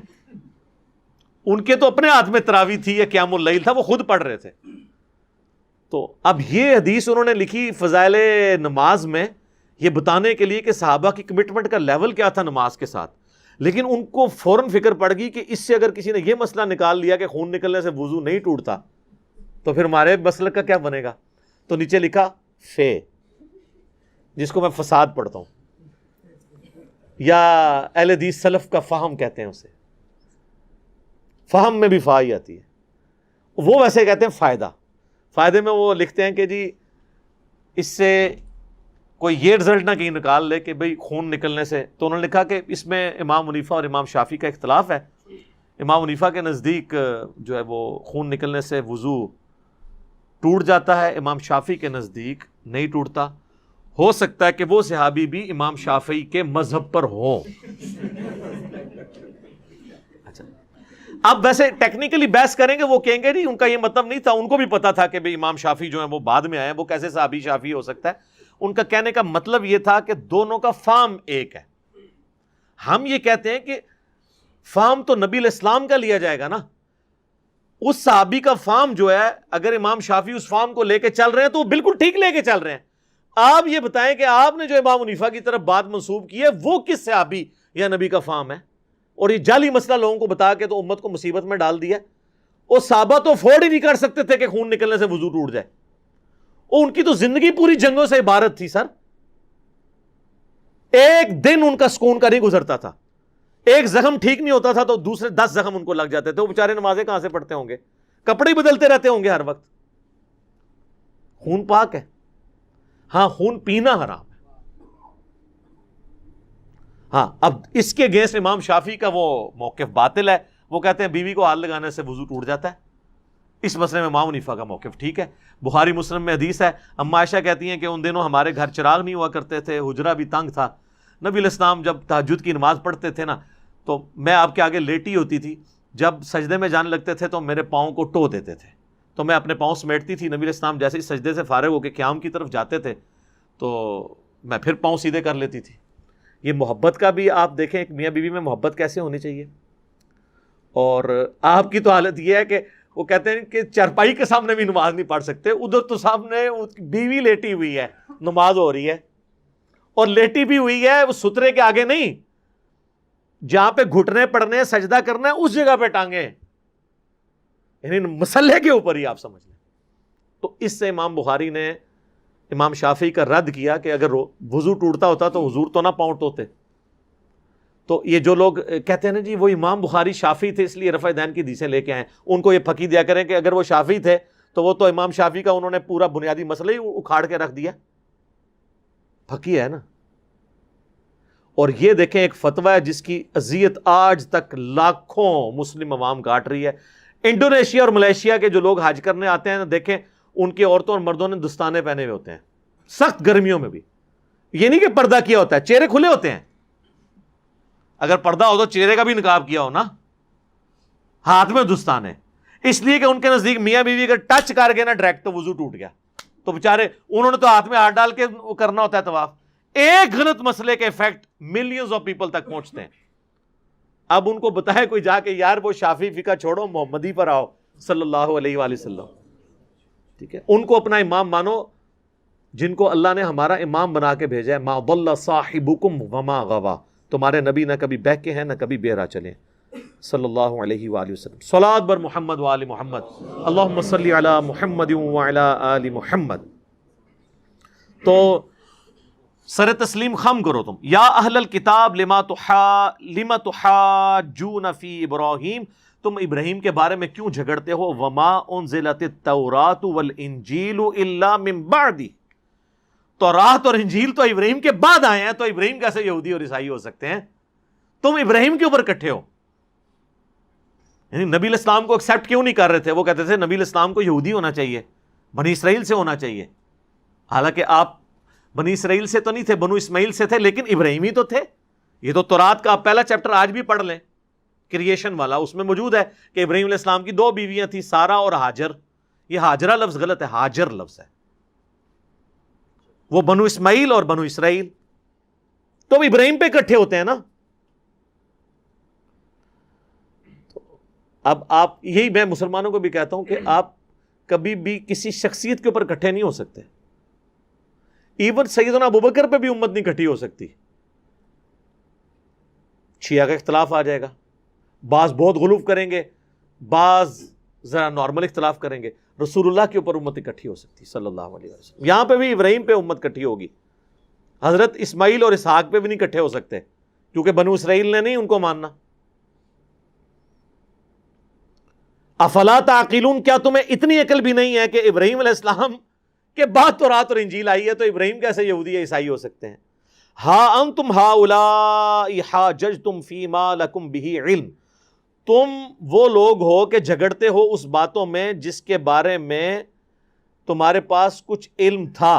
ان کے تو اپنے ہاتھ میں تراویح تھی یا قیام اللیل تھا، وہ خود پڑھ رہے تھے. تو اب یہ حدیث انہوں نے لکھی فضائل نماز میں، یہ بتانے کے لیے کہ صحابہ کی کمٹمنٹ کا لیول کیا تھا نماز کے ساتھ. لیکن ان کو فوراً فکر پڑ گئی کہ اس سے اگر کسی نے یہ مسئلہ نکال لیا کہ خون نکلنے سے وضو نہیں ٹوٹتا تو پھر ہمارے مسلک کا کیا بنے گا. تو نیچے لکھا فے، جس کو میں فساد پڑھتا ہوں، یا اہل حدیث سلف کا فہم کہتے ہیں اسے. فہم میں بھی فا ہی آتی ہے، وہ ویسے کہتے ہیں فائدہ. فائدے میں وہ لکھتے ہیں کہ جی اس سے کوئی یہ رزلٹ نہ کہیں نکال لے کہ بھئی خون نکلنے سے. تو انہوں نے لکھا کہ اس میں امام حنیفہ اور امام شافعی کا اختلاف ہے. امام حنیفہ کے نزدیک جو ہے وہ خون نکلنے سے وضو ٹوٹ جاتا ہے، امام شافعی کے نزدیک نہیں ٹوٹتا. ہو سکتا ہے کہ وہ صحابی بھی امام شافعی کے مذہب پر ہوں. اچھا، اب ویسے ٹیکنیکلی بحث کریں گے، وہ کہیں گے نہیں ان کا یہ مطلب نہیں تھا، ان کو بھی پتا تھا کہ بھئی امام شافعی جو ہیں وہ بعد میں آئے ہیں، وہ کیسے صحابی شافعی ہو سکتا ہے. ان کا کہنے کا مطلب یہ تھا کہ دونوں کا فہم ایک ہے. ہم یہ کہتے ہیں کہ فہم تو نبی الاسلام کا لیا جائے گا نا. اس صحابی کا فہم جو ہے، اگر امام شافعی اس فہم کو لے کے چل رہے ہیں تو وہ بالکل ٹھیک لے کے چل رہے ہیں. آپ یہ بتائیں کہ آپ نے جو امام حنیفہ کی طرف بات منسوب کی ہے وہ کس صحابی یا نبی کا فہم ہے؟ اور یہ جعلی مسئلہ لوگوں کو بتا کے تو امت کو مصیبت میں ڈال دیا. وہ صحابہ تو افورڈ ہی نہیں کر سکتے تھے کہ خون نکلنے سے وضو ٹوٹ جائے. ان کی تو زندگی پوری جنگوں سے عبارت تھی سر. ایک دن ان کا سکون کا نہیں گزرتا تھا. ایک زخم ٹھیک نہیں ہوتا تھا تو دوسرے 10 زخم ان کو لگ جاتے تھے. وہ بیچارے نمازیں کہاں سے پڑھتے ہوں گے؟ کپڑے ہی بدلتے رہتے ہوں گے ہر وقت. خون پاک ہے، ہاں خون پینا حرام ہے. ہاں اب اس کے اگینسٹ امام شافعی کا وہ موقف باطل ہے. وہ کہتے ہیں بیوی کو ہاتھ لگانے سے وضو ٹوٹ جاتا ہے. اس مسئلے میں امام حنیفہ کا موقف ٹھیک ہے. بخاری مسلم میں حدیث ہے، اما عائشہ کہتی ہیں کہ ان دنوں ہمارے گھر چراغ نہیں ہوا کرتے تھے، حجرہ بھی تنگ تھا. نبی الاسلام جب تہجد کی نماز پڑھتے تھے نا تو میں آپ کے آگے لیٹی ہوتی تھی. جب سجدے میں جانے لگتے تھے تو میرے پاؤں کو ٹو دیتے تھے تو میں اپنے پاؤں سمیٹتی تھی. نبی الاسلام جیسے ہی سجدے سے فارغ ہو کے قیام کی طرف جاتے تھے تو میں پھر پاؤں سیدھے کر لیتی تھی. یہ محبت کا بھی آپ دیکھیں ایک میاں بیوی میں محبت کیسے ہونی چاہیے. اور آپ کی تو حالت یہ ہے کہ وہ کہتے ہیں کہ چارپائی کے سامنے بھی نماز نہیں پڑھ سکتے. ادھر تو سامنے بیوی لیٹی ہوئی ہے، نماز ہو رہی ہے، اور لیٹی بھی ہوئی ہے وہ سترے کے آگے نہیں، جہاں پہ گھٹنے پڑنے سجدہ کرنا ہے اس جگہ پہ ٹانگیں، یعنی مسلح کے اوپر ہی آپ سمجھ لیں. تو اس سے امام بخاری نے امام شافعی کا رد کیا کہ اگر وضو ٹوٹتا ہوتا تو حضور تو نہ پاؤں ٹوتے. تو یہ جو لوگ کہتے ہیں نا جی وہ امام بخاری شافعی تھے اس لیے رفع دین کی حدیثیں لے کے آئے، ان کو یہ پھکی دیا کریں کہ اگر وہ شافعی تھے تو وہ تو امام شافعی کا انہوں نے پورا بنیادی مسئلہ ہی اکھاڑ کے رکھ دیا. پھکی ہے نا. اور یہ دیکھیں ایک فتویٰ ہے جس کی اذیت آج تک لاکھوں مسلم عوام کاٹ رہی ہے. انڈونیشیا اور ملیشیا کے جو لوگ حج کرنے آتے ہیں دیکھیں ان کے عورتوں اور مردوں نے دستانے پہنے ہوئے ہوتے ہیں سخت گرمیوں میں بھی. یہ نہیں کہ پردہ کیا ہوتا ہے، چہرے کھلے ہوتے ہیں. اگر پردہ ہو تو چہرے کا بھی نقاب کیا ہو نا. ہاتھ میں دستانے، اس لیے کہ ان کے نزدیک میاں بیوی اگر ٹچ کر گئے نا ڈائریکٹ تو وضو ٹوٹ گیا. تو بےچارے انہوں نے تو ہاتھ میں ہاتھ ڈال کے کرنا ہوتا ہے طواف. ایک غلط مسئلے کے افیکٹ ملینز آف پیپل تک پہنچتے ہیں. اب ان کو بتائے کوئی جا کے یار وہ شافعی فقہ چھوڑو محمدی پر آؤ صلی اللہ علیہ وآلہ وسلم. ٹھیک ہے، ان کو اپنا امام مانو جن کو اللہ نے ہمارا امام بنا کے بھیجا ہے. ما ضل صاحبکم وما غوا، تمہارے نبی نہ کبھی بہکے ہیں نہ کبھی بہرا چلے صلی اللہ علیہ وآلہ وسلم. صلاۃ بر محمد وآل محمد، اللہم صلی علی محمد وعلی آل محمد. تو سر تسلیم خم کرو تم. یا اہل الکتاب لما تحاجون فی ابراہیم، تم ابراہیم کے بارے میں کیوں جھگڑتے ہو. وما انزلت التوراۃ والانجیل الا من بعدہ، تورات اور انجیل تو ابراہیم کے بعد آئے ہیں، تو ابراہیم کیسے یہودی اور عیسائی ہو سکتے ہیں؟ تم ابراہیم کے اوپر اکٹھے ہو. یعنی نبی الاسلام کو ایکسیپٹ کیوں نہیں کر رہے تھے؟ وہ کہتے تھے نبی الاسلام کو یہودی ہونا چاہیے، بنی اسرائیل سے ہونا چاہیے. حالانکہ آپ بنی اسرائیل سے تو نہیں تھے، بنو اسماعیل سے تھے، لیکن ابراہیمی تو تھے. یہ تو تورات کا آپ پہلا چیپٹر آج بھی پڑھ لیں، کریشن والا، اس میں موجود ہے کہ ابراہیم علیہ السلام کی 2 بیویاں تھیں، سارا اور ہاجر. یہ ہاجرہ لفظ غلط ہے، ہاجر لفظ ہے. وہ بنو اسماعیل اور بنو اسرائیل تو ابراہیم پہ اکٹھے ہوتے ہیں نا. اب آپ، یہی میں مسلمانوں کو بھی کہتا ہوں کہ آپ کبھی بھی کسی شخصیت کے اوپر اکٹھے نہیں ہو سکتے. ایون سیدنا ابوبکر پہ بھی امت نہیں اکٹھی ہو سکتی. شیعہ کا اختلاف آ جائے گا، بعض بہت غلوف کریں گے، بعض ذرا نارمل اختلاف کریں گے. رسول اللہ کے اوپر امت اکٹھی ہو سکتی صلی اللہ علیہ وسلم. یہاں پہ بھی ابراہیم پہ امت اکٹھی ہوگی. حضرت اسماعیل اور اسحاق پہ بھی نہیں اکٹھے ہو سکتے کیونکہ بنو اسرائیل نے نہیں ان کو ماننا. افلا تعقلون، کیا تمہیں اتنی عقل بھی نہیں ہے کہ ابراہیم علیہ السلام کے بعد تورات اور انجیل آئی ہے تو ابراہیم کیسے یہودی یا عیسائی ہو سکتے ہیں؟ ہا انتم ہؤلاء حاججتم فیما لکم بہ علم، تم وہ لوگ ہو کہ جھگڑتے ہو اس باتوں میں جس کے بارے میں تمہارے پاس کچھ علم تھا.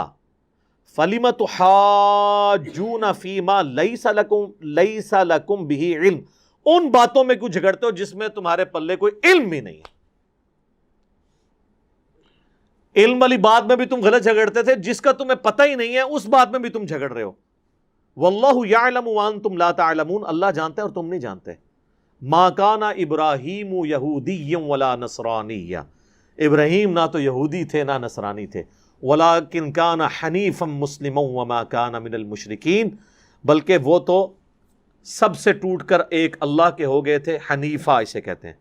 فَلِمَ تُحَاجُّونَ فِيمَا لَيْسَ لَكُمْ بِهِ علم، ان باتوں میں کیوں جھگڑتے ہو جس میں تمہارے پلے کوئی علم ہی نہیں ہے. علم والی بات میں بھی تم غلط جھگڑتے تھے، جس کا تمہیں پتہ ہی نہیں ہے اس بات میں بھی تم جھگڑ رہے ہو. وَاللَّهُ يَعْلَمُ وَأَنْتُمْ لَا تَعْلَمُونَ، اللہ جانتا ہے اور تم نہیں جانتے. مَا كَانَ إِبْرَاهِيمُ يَهُودِيًّا وَلَا نَصْرَانِيًّا، ابراہیم نہ تو یہودی تھے نہ نصرانی تھے. وَلَكِنْ كَانَ حَنِيفًا مُسْلِمًا وَمَا كَانَ مِنَ الْمُشْرِكِينَ، بلکہ وہ تو سب سے ٹوٹ کر ایک اللہ کے ہو گئے تھے، حنیفہ اسے کہتے ہیں،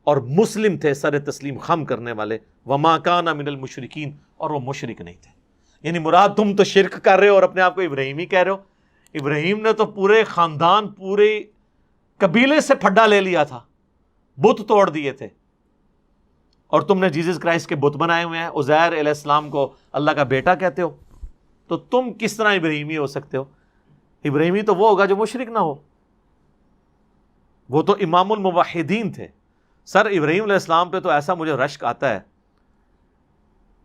اور مسلم تھے، سر تسلیم خم کرنے والے. وَمَا كَانَ مِنَ الْمُشْرِكِينَ، اور وہ مشرک نہیں تھے. یعنی مراد تم تو شرک کر رہے ہو اور اپنے آپ کو ابراہیمی کہہ رہے ہو. ابراہیم نے تو پورے خاندان، پورے قبیلے سے پھڈا لے لیا تھا، بت توڑ دیے تھے، اور تم نے جیزس کرائسٹ کے بت بنائے ہوئے ہیں. عزیر علیہ السلام کو اللہ کا بیٹا کہتے ہو، تو تم کس طرح ابراہیمی ہو سکتے ہو؟ ابراہیمی تو وہ ہوگا جو مشرک نہ ہو. وہ تو امام الموحدین تھے. سر ابراہیم علیہ السلام پہ تو ایسا مجھے رشک آتا ہے.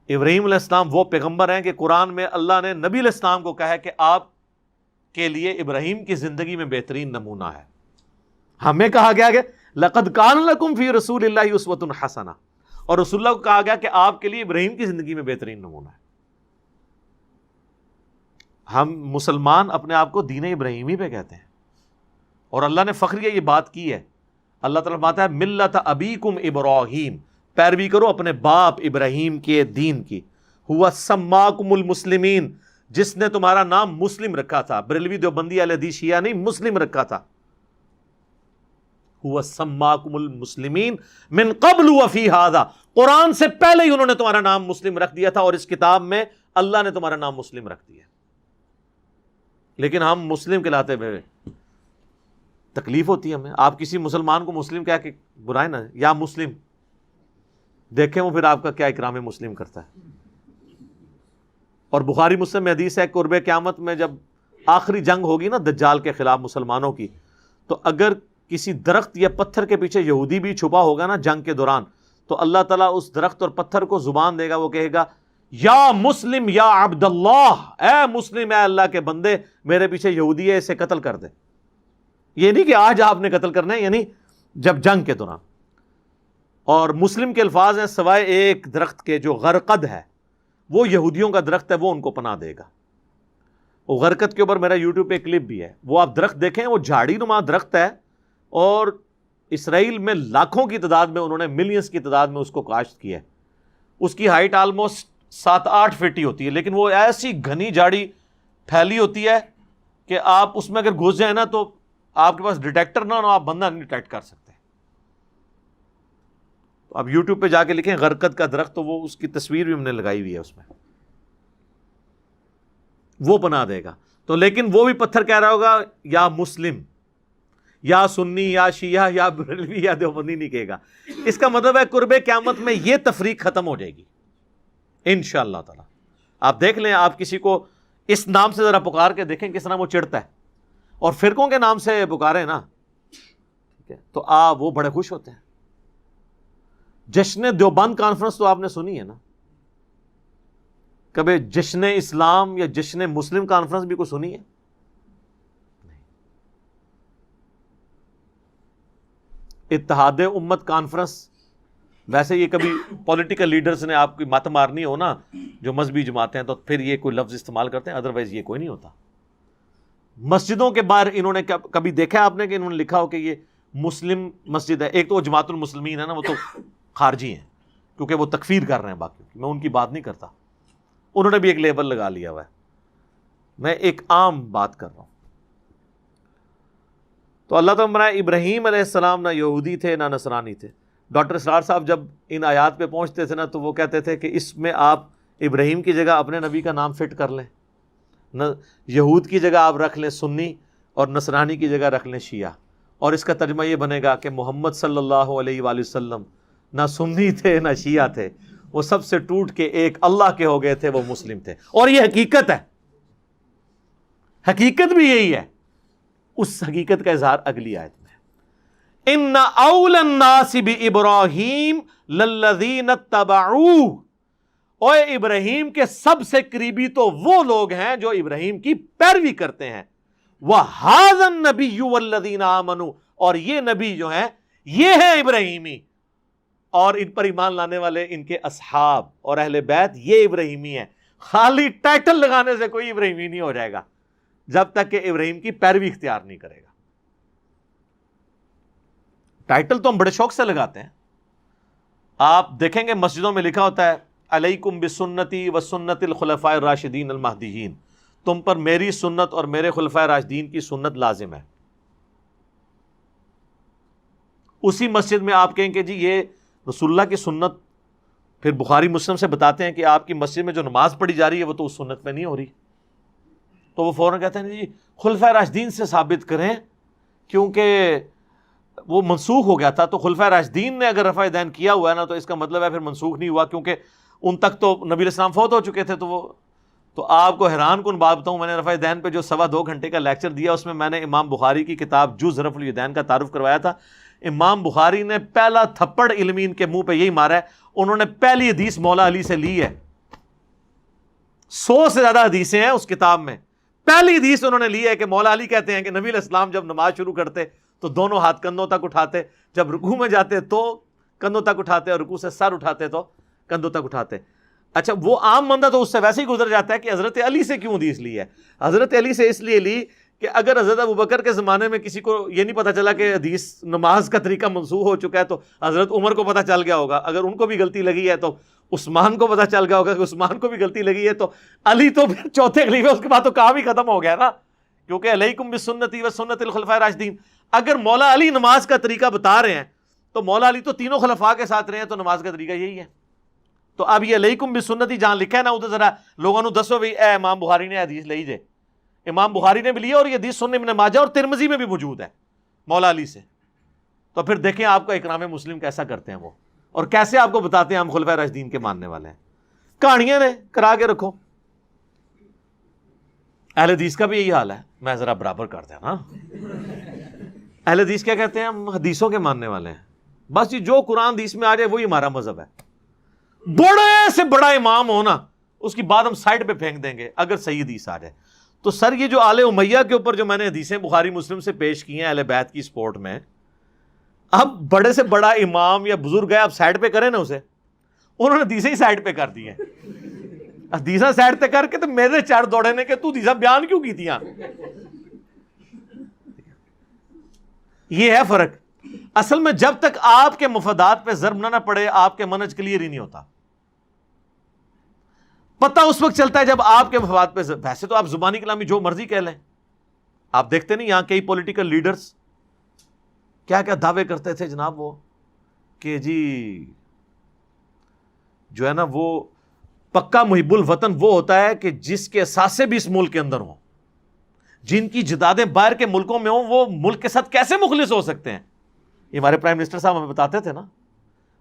ابراہیم علیہ السلام وہ پیغمبر ہیں کہ قرآن میں اللہ نے نبی علیہ السلام کو کہا ہے کہ آپ کے لیے ابراہیم کی زندگی میں بہترین نمونہ ہے. ہمیں کہا گیا کہ لَقَدْ كَانَ لَكُمْ فِي رَسُولِ اللَّهِ أُسْوَةٌ حَسَنَةٌ، اور رسول اللہ کو کہا گیا کہ آپ کے لیے ابراہیم کی زندگی میں بہترین نمونہ ہے. ہم مسلمان اپنے آپ کو دین ابراہیمی پہ کہتے ہیں، اور اللہ نے فخریہ یہ بات کی ہے. اللہ تعالیٰ فرماتا ہے ملت ابیکم ابراہیم، پیروی کرو اپنے باپ ابراہیم کے دین کی. ہوا سماکم المسلمین، جس نے تمہارا نام مسلم رکھا تھا. بریلوی دیوبندی اہل حدیث شیعہ نہیں، مسلم رکھا تھا. ہوا سماکم المسلمین من قبل وفی ھذا، قرآن سے پہلے ہی انہوں نے تمہارا نام مسلم رکھ دیا تھا، اور اس کتاب میں اللہ نے تمہارا نام مسلم رکھ دیا. لیکن ہم مسلم کہلاتے ہوئے تکلیف ہوتی ہے ہمیں. آپ کسی مسلمان کو مسلم کہہ کے برائے نا، یا مسلم، دیکھیں وہ پھر آپ کا کیا اکرام مسلم کرتا ہے. اور بخاری مسلم میں حدیث ہے قرب قیامت میں جب آخری جنگ ہوگی نا دجال کے خلاف مسلمانوں کی، تو اگر کسی درخت یا پتھر کے پیچھے یہودی بھی چھپا ہوگا نا جنگ کے دوران، تو اللہ تعالیٰ اس درخت اور پتھر کو زبان دے گا، وہ کہے گا یا مسلم یا عبد اللہ، اے مسلم، اے اللہ کے بندے، میرے پیچھے یہودی ہے، اسے قتل کر دے. یہ نہیں کہ آج آپ نے قتل کرنا ہے، یعنی جب جنگ کے دوران. اور مسلم کے الفاظ ہیں سوائے ایک درخت کے جو غرقد ہے، وہ یہودیوں کا درخت ہے، وہ ان کو پناہ دے گا. وہ غرقد کے اوپر میرا یوٹیوب پہ کلپ بھی ہے، وہ آپ درخت دیکھیں، وہ جھاڑی نما درخت ہے، اور اسرائیل میں لاکھوں کی تعداد میں انہوں نے ملینز کی تعداد میں اس کو کاشت کیا ہے. اس کی ہائٹ آلموسٹ 7-8 فٹ ہی ہوتی ہے، لیکن وہ ایسی گھنی جھاڑی پھیلی ہوتی ہے کہ آپ اس میں اگر گھس جائیں نا تو آپ کے پاس ڈیٹیکٹر نہ ہو، آپ بندہ نہیں ڈیٹیکٹ کر سکتے. تو آپ یوٹیوب پہ جا کے لکھیں غرقد کا درخت، تو وہ اس کی تصویر بھی ہم نے لگائی ہوئی ہے اس میں، وہ بنا دے گا. تو لیکن وہ بھی پتھر کہہ رہا ہوگا یا مسلم یا سنی یا شیعہ یا بریلوی یا دیوبندی نہیں کہے گا. اس کا مطلب ہے قرب قیامت میں یہ تفریق ختم ہو جائے گی انشاءاللہ تعالی. آپ دیکھ لیں، آپ کسی کو اس نام سے ذرا پکار کے دیکھیں کس طرح وہ چڑھتا ہے، اور فرقوں کے نام سے پکارے نا، ٹھیک ہے، تو آپ وہ بڑے خوش ہوتے ہیں. جشن دیوبند کانفرنس تو آپ نے سنی ہے نا، کبھی جشن اسلام یا جشن مسلم کانفرنس بھی کوئی سنی ہے؟ اتحاد امت کانفرنس، ویسے یہ کبھی پولیٹیکل لیڈرز نے آپ کی مت مارنی ہو نا، جو مذہبی جماعتیں ہیں، تو پھر یہ کوئی لفظ استعمال کرتے ہیں، ادروائز یہ کوئی نہیں ہوتا۔ مسجدوں کے باہر انہوں نے کبھی دیکھا ہے آپ نے کہ انہوں نے لکھا ہو کہ یہ مسلم مسجد ہے؟ ایک تو وہ جماعت المسلمین ہے نا، وہ تو خارجی ہیں کیونکہ وہ تکفیر کر رہے ہیں باقی، میں ان کی بات نہیں کرتا، انہوں نے بھی ایک لیبل لگا لیا ہوا ہے، میں ایک عام بات کر رہا ہوں۔ تو اللہ تعالیٰ ابراہیم علیہ السلام نہ یہودی تھے نہ نصرانی تھے۔ ڈاکٹر اسرار صاحب جب ان آیات پہ پہنچتے تھے نا تو وہ کہتے تھے کہ اس میں آپ ابراہیم کی جگہ اپنے نبی کا نام فٹ کر لیں، یہود کی جگہ آپ رکھ لیں سنی، اور نصرانی کی جگہ رکھ لیں شیعہ، اور اس کا ترجمہ یہ بنے گا کہ محمد صلی اللہ علیہ وآلہ وسلم نہ سنی تھے نہ شیعہ تھے، وہ سب سے ٹوٹ کے ایک اللہ کے ہو گئے تھے، وہ مسلم تھے۔ اور یہ حقیقت ہے، حقیقت بھی یہی ہے۔ اس حقیقت کا اظہار اگلی آیت میں، ان اول الناس بابراہیم للذین اتبعوہ، اوے ابراہیم کے سب سے قریبی تو وہ لوگ ہیں جو ابراہیم کی پیروی کرتے ہیں، وَهَذَا النَّبِيُّ وَالَّذِينَ آمَنُوا، اور یہ نبی جو ہیں یہ ہیں ابراہیمی، اور ان پر ایمان لانے والے ان کے اصحاب اور اہل بیت یہ ابراہیمی ہیں۔ خالی ٹائٹل لگانے سے کوئی ابراہیمی نہیں ہو جائے گا جب تک کہ ابراہیم کی پیروی اختیار نہیں کرے گا۔ ٹائٹل تو ہم بڑے شوق سے لگاتے ہیں، آپ دیکھیں گے مسجدوں میں لکھا ہوتا ہے علیکم بسنتی وسنت الخلفاء الراشدین المہدیین، تم پر میری سنت اور میرے خلفاء راشدین کی سنت لازم ہے۔ اسی مسجد میں آپ کہیں کہ جی یہ رسول اللہ کی سنت، پھر بخاری مسلم سے بتاتے ہیں کہ آپ کی مسجد میں جو نماز پڑھی جا رہی ہے وہ تو اس سنت میں نہیں ہو رہی، تو وہ فوراً کہتے ہیں جی خلفاء راشدین سے ثابت کریں کیونکہ وہ منسوخ ہو گیا تھا، تو خلفاء راشدین نے اگر رفع دین کیا ہوا ہے نا تو اس کا مطلب ہے پھر منسوخ نہیں ہوا، کیونکہ ان تک تو نبی علیہ السلام فوت ہو چکے تھے۔ تو آپ کو حیران کن بات بتاؤں، میں نے رفع دین پہ جو 2.25 گھنٹے کا لیکچر دیا، اس میں نے امام بخاری کی کتاب جز رفع الیدین کا تعارف کروایا تھا۔ امام بخاری نے پہلا تھپڑ علمی ان کے منہ پہ یہی مارا ہے، انہوں نے پہلی حدیث مولا علی سے لی ہے، 100 سے زیادہ حدیثیں ہیں اس کتاب میں، پہلی حدیث انہوں نے لی ہے کہ مولا علی کہتے ہیں کہ نبی علیہ السلام جب نماز شروع کرتے تو دونوں ہاتھ کندھوں تک اٹھاتے، جب رکوع میں جاتے تو کندھوں تک اٹھاتے، اور رکوع سے سر اٹھاتے تو کندھوں تک اٹھاتے۔ اچھا، وہ عام بندہ تو اس سے ویسے ہی گزر جاتا ہے کہ حضرت علی سے کیوں حدیث لی ہے؟ حضرت علی سے اس لیے لی کہ اگر حضرت ابوبکر کے زمانے میں کسی کو یہ نہیں پتا چلا کہ حدیث نماز کا طریقہ منسوخ ہو چکا ہے تو حضرت عمر کو پتا چل گیا ہوگا، اگر ان کو بھی غلطی لگی ہے تو عثمان کو پتا چل گیا ہوگا کہ عثمان کو بھی غلطی لگی ہے، تو علی تو پھر چوتھے خلیفہ، اس کے بعد تو کام ہی ختم ہو گیا نا، کیونکہ علیکم بسنتی وسنت الخلفاء الراشدین۔ اگر مولا علی نماز کا طریقہ بتا رہے ہیں تو مولا علی تو تینوں خلفاء کے ساتھ رہے ہیں، تو نماز کا طریقہ یہی ہے۔ تو اب یہ علیکم بسنتی جہاں لکھا ہے نا، ادھر ذرا لوگوں نے دسو بھی اے امام بخاری نے حدیث لئی جے، امام بخاری نے بھی لیا، اور یہ حدیث سنن ابن ماجہ اور ترمذی میں بھی موجود ہے مولا علی سے۔ تو پھر دیکھیں آپ کا اکرام مسلم کیسا کرتے ہیں وہ، اور کیسے آپ کو بتاتے ہیں ہم خلفاء راشدین کے ماننے والے ہیں۔ کہانیاں نے کرا کے رکھو، اہل حدیث کا بھی یہی حال ہے، میں ذرا برابر کرتا ہوں نا۔ اہل حدیث کیا کہتے ہیں؟ ہم حدیثوں کے ماننے والے ہیں، بس یہ جو قرآن حدیث میں آ جائے وہی ہمارا مذہب ہے۔ بڑے سے بڑا امام ہونا، اس کی بات ہم سائڈ پہ پھینک دیں گے اگر صحیح حدیث آ جائے۔ تو سر یہ جو آل امیہ کے اوپر جو میں نے حدیثیں بخاری مسلم سے پیش کی ہیں اہل بیت کی سپورٹ میں، اب بڑے سے بڑا امام یا بزرگ ہے، آپ سائڈ پہ کریں نا اسے، انہوں نے حدیثیں ہی سائڈ پہ کر دی ہیں، حدیثیں سائڈ پہ کر کے تو میرے چڑھ دوڑے نے کہ تو حدیثیں بیان کیوں کی تھیاں۔ یہ ہے فرق۔ اصل میں جب تک آپ کے مفادات پہ ضرب نہ پڑے آپ کے منہج کلیئر ہی نہیں ہوتا۔ پتہ اس وقت چلتا ہے جب آپ کے مفاد پہ، ویسے تو آپ زبانی کلامی جو مرضی کہہ لیں، آپ دیکھتے نہیں یہاں کئی پولیٹیکل لیڈرز کیا کیا دعوے کرتے تھے جناب، وہ کہ جی جو ہے نا وہ پکا محب الوطن وہ ہوتا ہے کہ جس کے اثاثے بھی اس ملک کے اندر ہوں، جن کی جدادیں باہر کے ملکوں میں ہوں، وہ ملک کے ساتھ کیسے مخلص ہو سکتے ہیں؟ یہ ہمارے پرائم منسٹر صاحب ہمیں بتاتے تھے نا،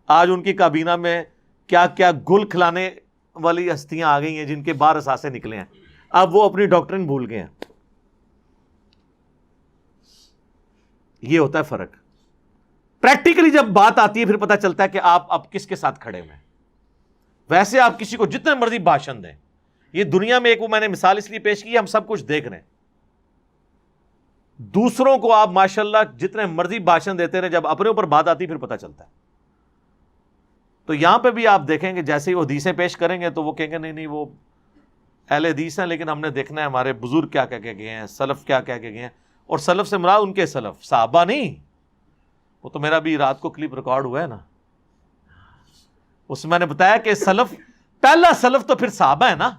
آج ان کی کابینہ میں کیا کیا گل کھلانے والی ہستیاں آ گئی ہیں جن کے باہر اثاثے نکلے ہیں، اب وہ اپنی ڈاکٹرن بھول گئے ہیں۔ یہ ہوتا ہے فرق۔ پریکٹیکلی جب بات آتی ہے پھر پتہ چلتا ہے کہ آپ اب کس کے ساتھ کھڑے ہوئے ہیں۔ ویسے آپ کسی کو جتنے مرضی بھاشن دیں، یہ دنیا میں ایک وہ میں نے مثال اس لیے پیش کی، ہم سب کچھ دیکھ رہے ہیں، دوسروں کو آپ ماشاءاللہ جتنے مرضی بھاشن دیتے رہے، جب اپنے اوپر بات آتی پھر پتہ چلتا ہے۔ تو یہاں پہ بھی آپ دیکھیں کہ جیسے ہی وہ حدیثیں پیش کریں گے تو وہ کہیں گے نہیں وہ اہل حدیث ہیں، لیکن ہم نے دیکھنا ہے ہمارے بزرگ کیا کہہ کے گئے ہیں، سلف کیا کہہ کے گئے ہیں، اور سلف سے مراد ان کے سلف، صحابہ نہیں۔ وہ تو میرا بھی رات کو کلپ ریکارڈ ہوا ہے نا، اس میں نے بتایا کہ سلف، پہلا سلف تو پھر صحابہ ہے نا۔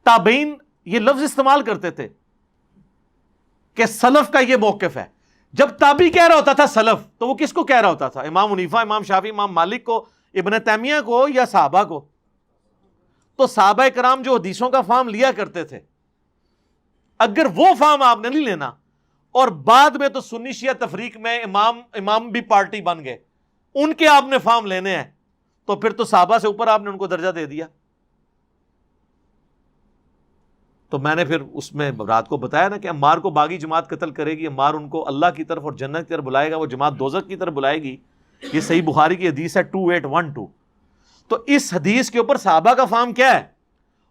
تابعین یہ لفظ استعمال کرتے تھے کہ سلف کا یہ موقف ہے۔ جب تابعی کہہ رہا ہوتا تھا سلف، تو وہ کس کو کہہ رہا ہوتا تھا؟ امام حنیفہ، امام شافعی، امام مالک کو، ابن تیمیہ کو، یا صحابہ کو؟ تو صحابہ کرام جو حدیثوں کا فہم لیا کرتے تھے، اگر وہ فہم آپ نے نہیں لینا، اور بعد میں تو سنی شیعہ تفریق میں امام بھی پارٹی بن گئے، ان کے آپ نے فہم لینے ہیں، تو پھر تو صحابہ سے اوپر آپ نے ان کو درجہ دے دیا۔ تو میں نے پھر اس میں رات کو بتایا نا کہ عمار کو باغی جماعت قتل کرے گی، عمار ان کو اللہ کی طرف اور جنت کی طرف بلائے گا، وہ جماعت دوزخ کی طرف بلائے گی۔ یہ صحیح بخاری کی حدیث ہے 2812۔ تو اس حدیث کے اوپر صحابہ کا فہم کیا ہے؟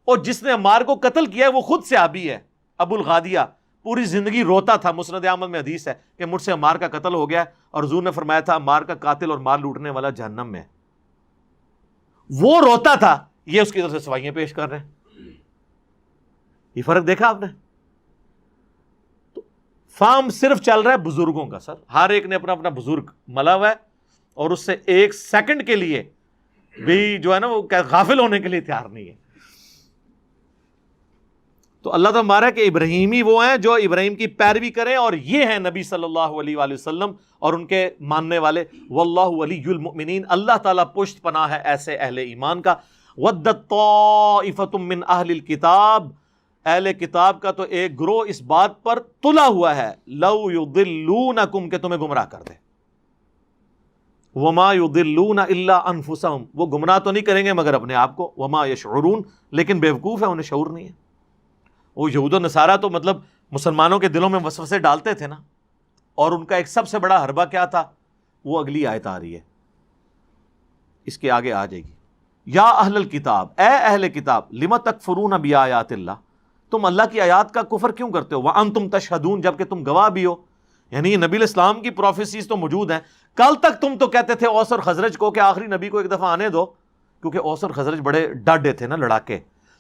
اور جس نے عمار کو قتل کیا ہے وہ خود صحابی ہے، ابو الغادیہ، پوری زندگی روتا تھا، مسند احمد میں حدیث ہے کہ مجھ سے عمار کا قتل ہو گیا، اور حضور نے فرمایا تھا عمار کا قاتل اور مال لوٹنے والا جہنم میں ہے۔ وہ روتا تھا، یہ اس کی طرف سے سوائیاں پیش کر رہے ہیں۔ یہ فرق دیکھا آپ نے؟ تو فام صرف چل رہا ہے بزرگوں کا، سر ہر ایک نے اپنا اپنا بزرگ ملا ہوا ہے، اور اس سے ایک سیکنڈ کے لیے بھی جو ہے نا وہ غافل ہونے کے لیے تیار نہیں ہے۔ تو اللہ تعالیٰ ہمارا کہ ابراہیمی وہ ہیں جو ابراہیم کی پیروی کریں، اور یہ ہیں نبی صلی اللہ علیہ وآلہ وسلم اور ان کے ماننے والے۔ واللہ ولی المؤمنین، اللہ تعالیٰ پشت پناہ ہے ایسے اہل ایمان کا۔ ودت طائفۃ من اہل الکتاب، اہل کتاب کا تو ایک گروہ اس بات پر تلا ہوا ہے، لو یضلونکم، کہ تمہیں گمراہ کر دے۔ وما یضلون الا انفسہم، وہ گمراہ تو نہیں کریں گے مگر اپنے آپ کو۔ وما یشعرون، لیکن بیوقوف ہے، انہیں شعور نہیں ہے۔ وہ یہود و نصارہ تو مطلب مسلمانوں کے دلوں میں وسوسے ڈالتے تھے نا، اور ان کا ایک سب سے بڑا حربہ کیا تھا؟ وہ اگلی آیت آ رہی ہے، اس کے آگے آ جائے گی۔ یا اہل الکتاب، اے اہل کتاب، لم تکفرون بآیات اللہ، تم اللہ کی آیات کا کفر کیوں کرتے ہو؟ وانتم تشہدون، جبکہ تم گواہ بھی ہو۔ یعنی یہ نبی الاسلام کی پروفیسیز تو موجود ہیں۔ کل تک تم تو کہتے تھے اوس اور خزرج کو کہ آخری نبی کو ایک دفعہ آنے دو، کیونکہ اوس اور خزرج بڑے ڈاڈے تھے نا، لڑاکے۔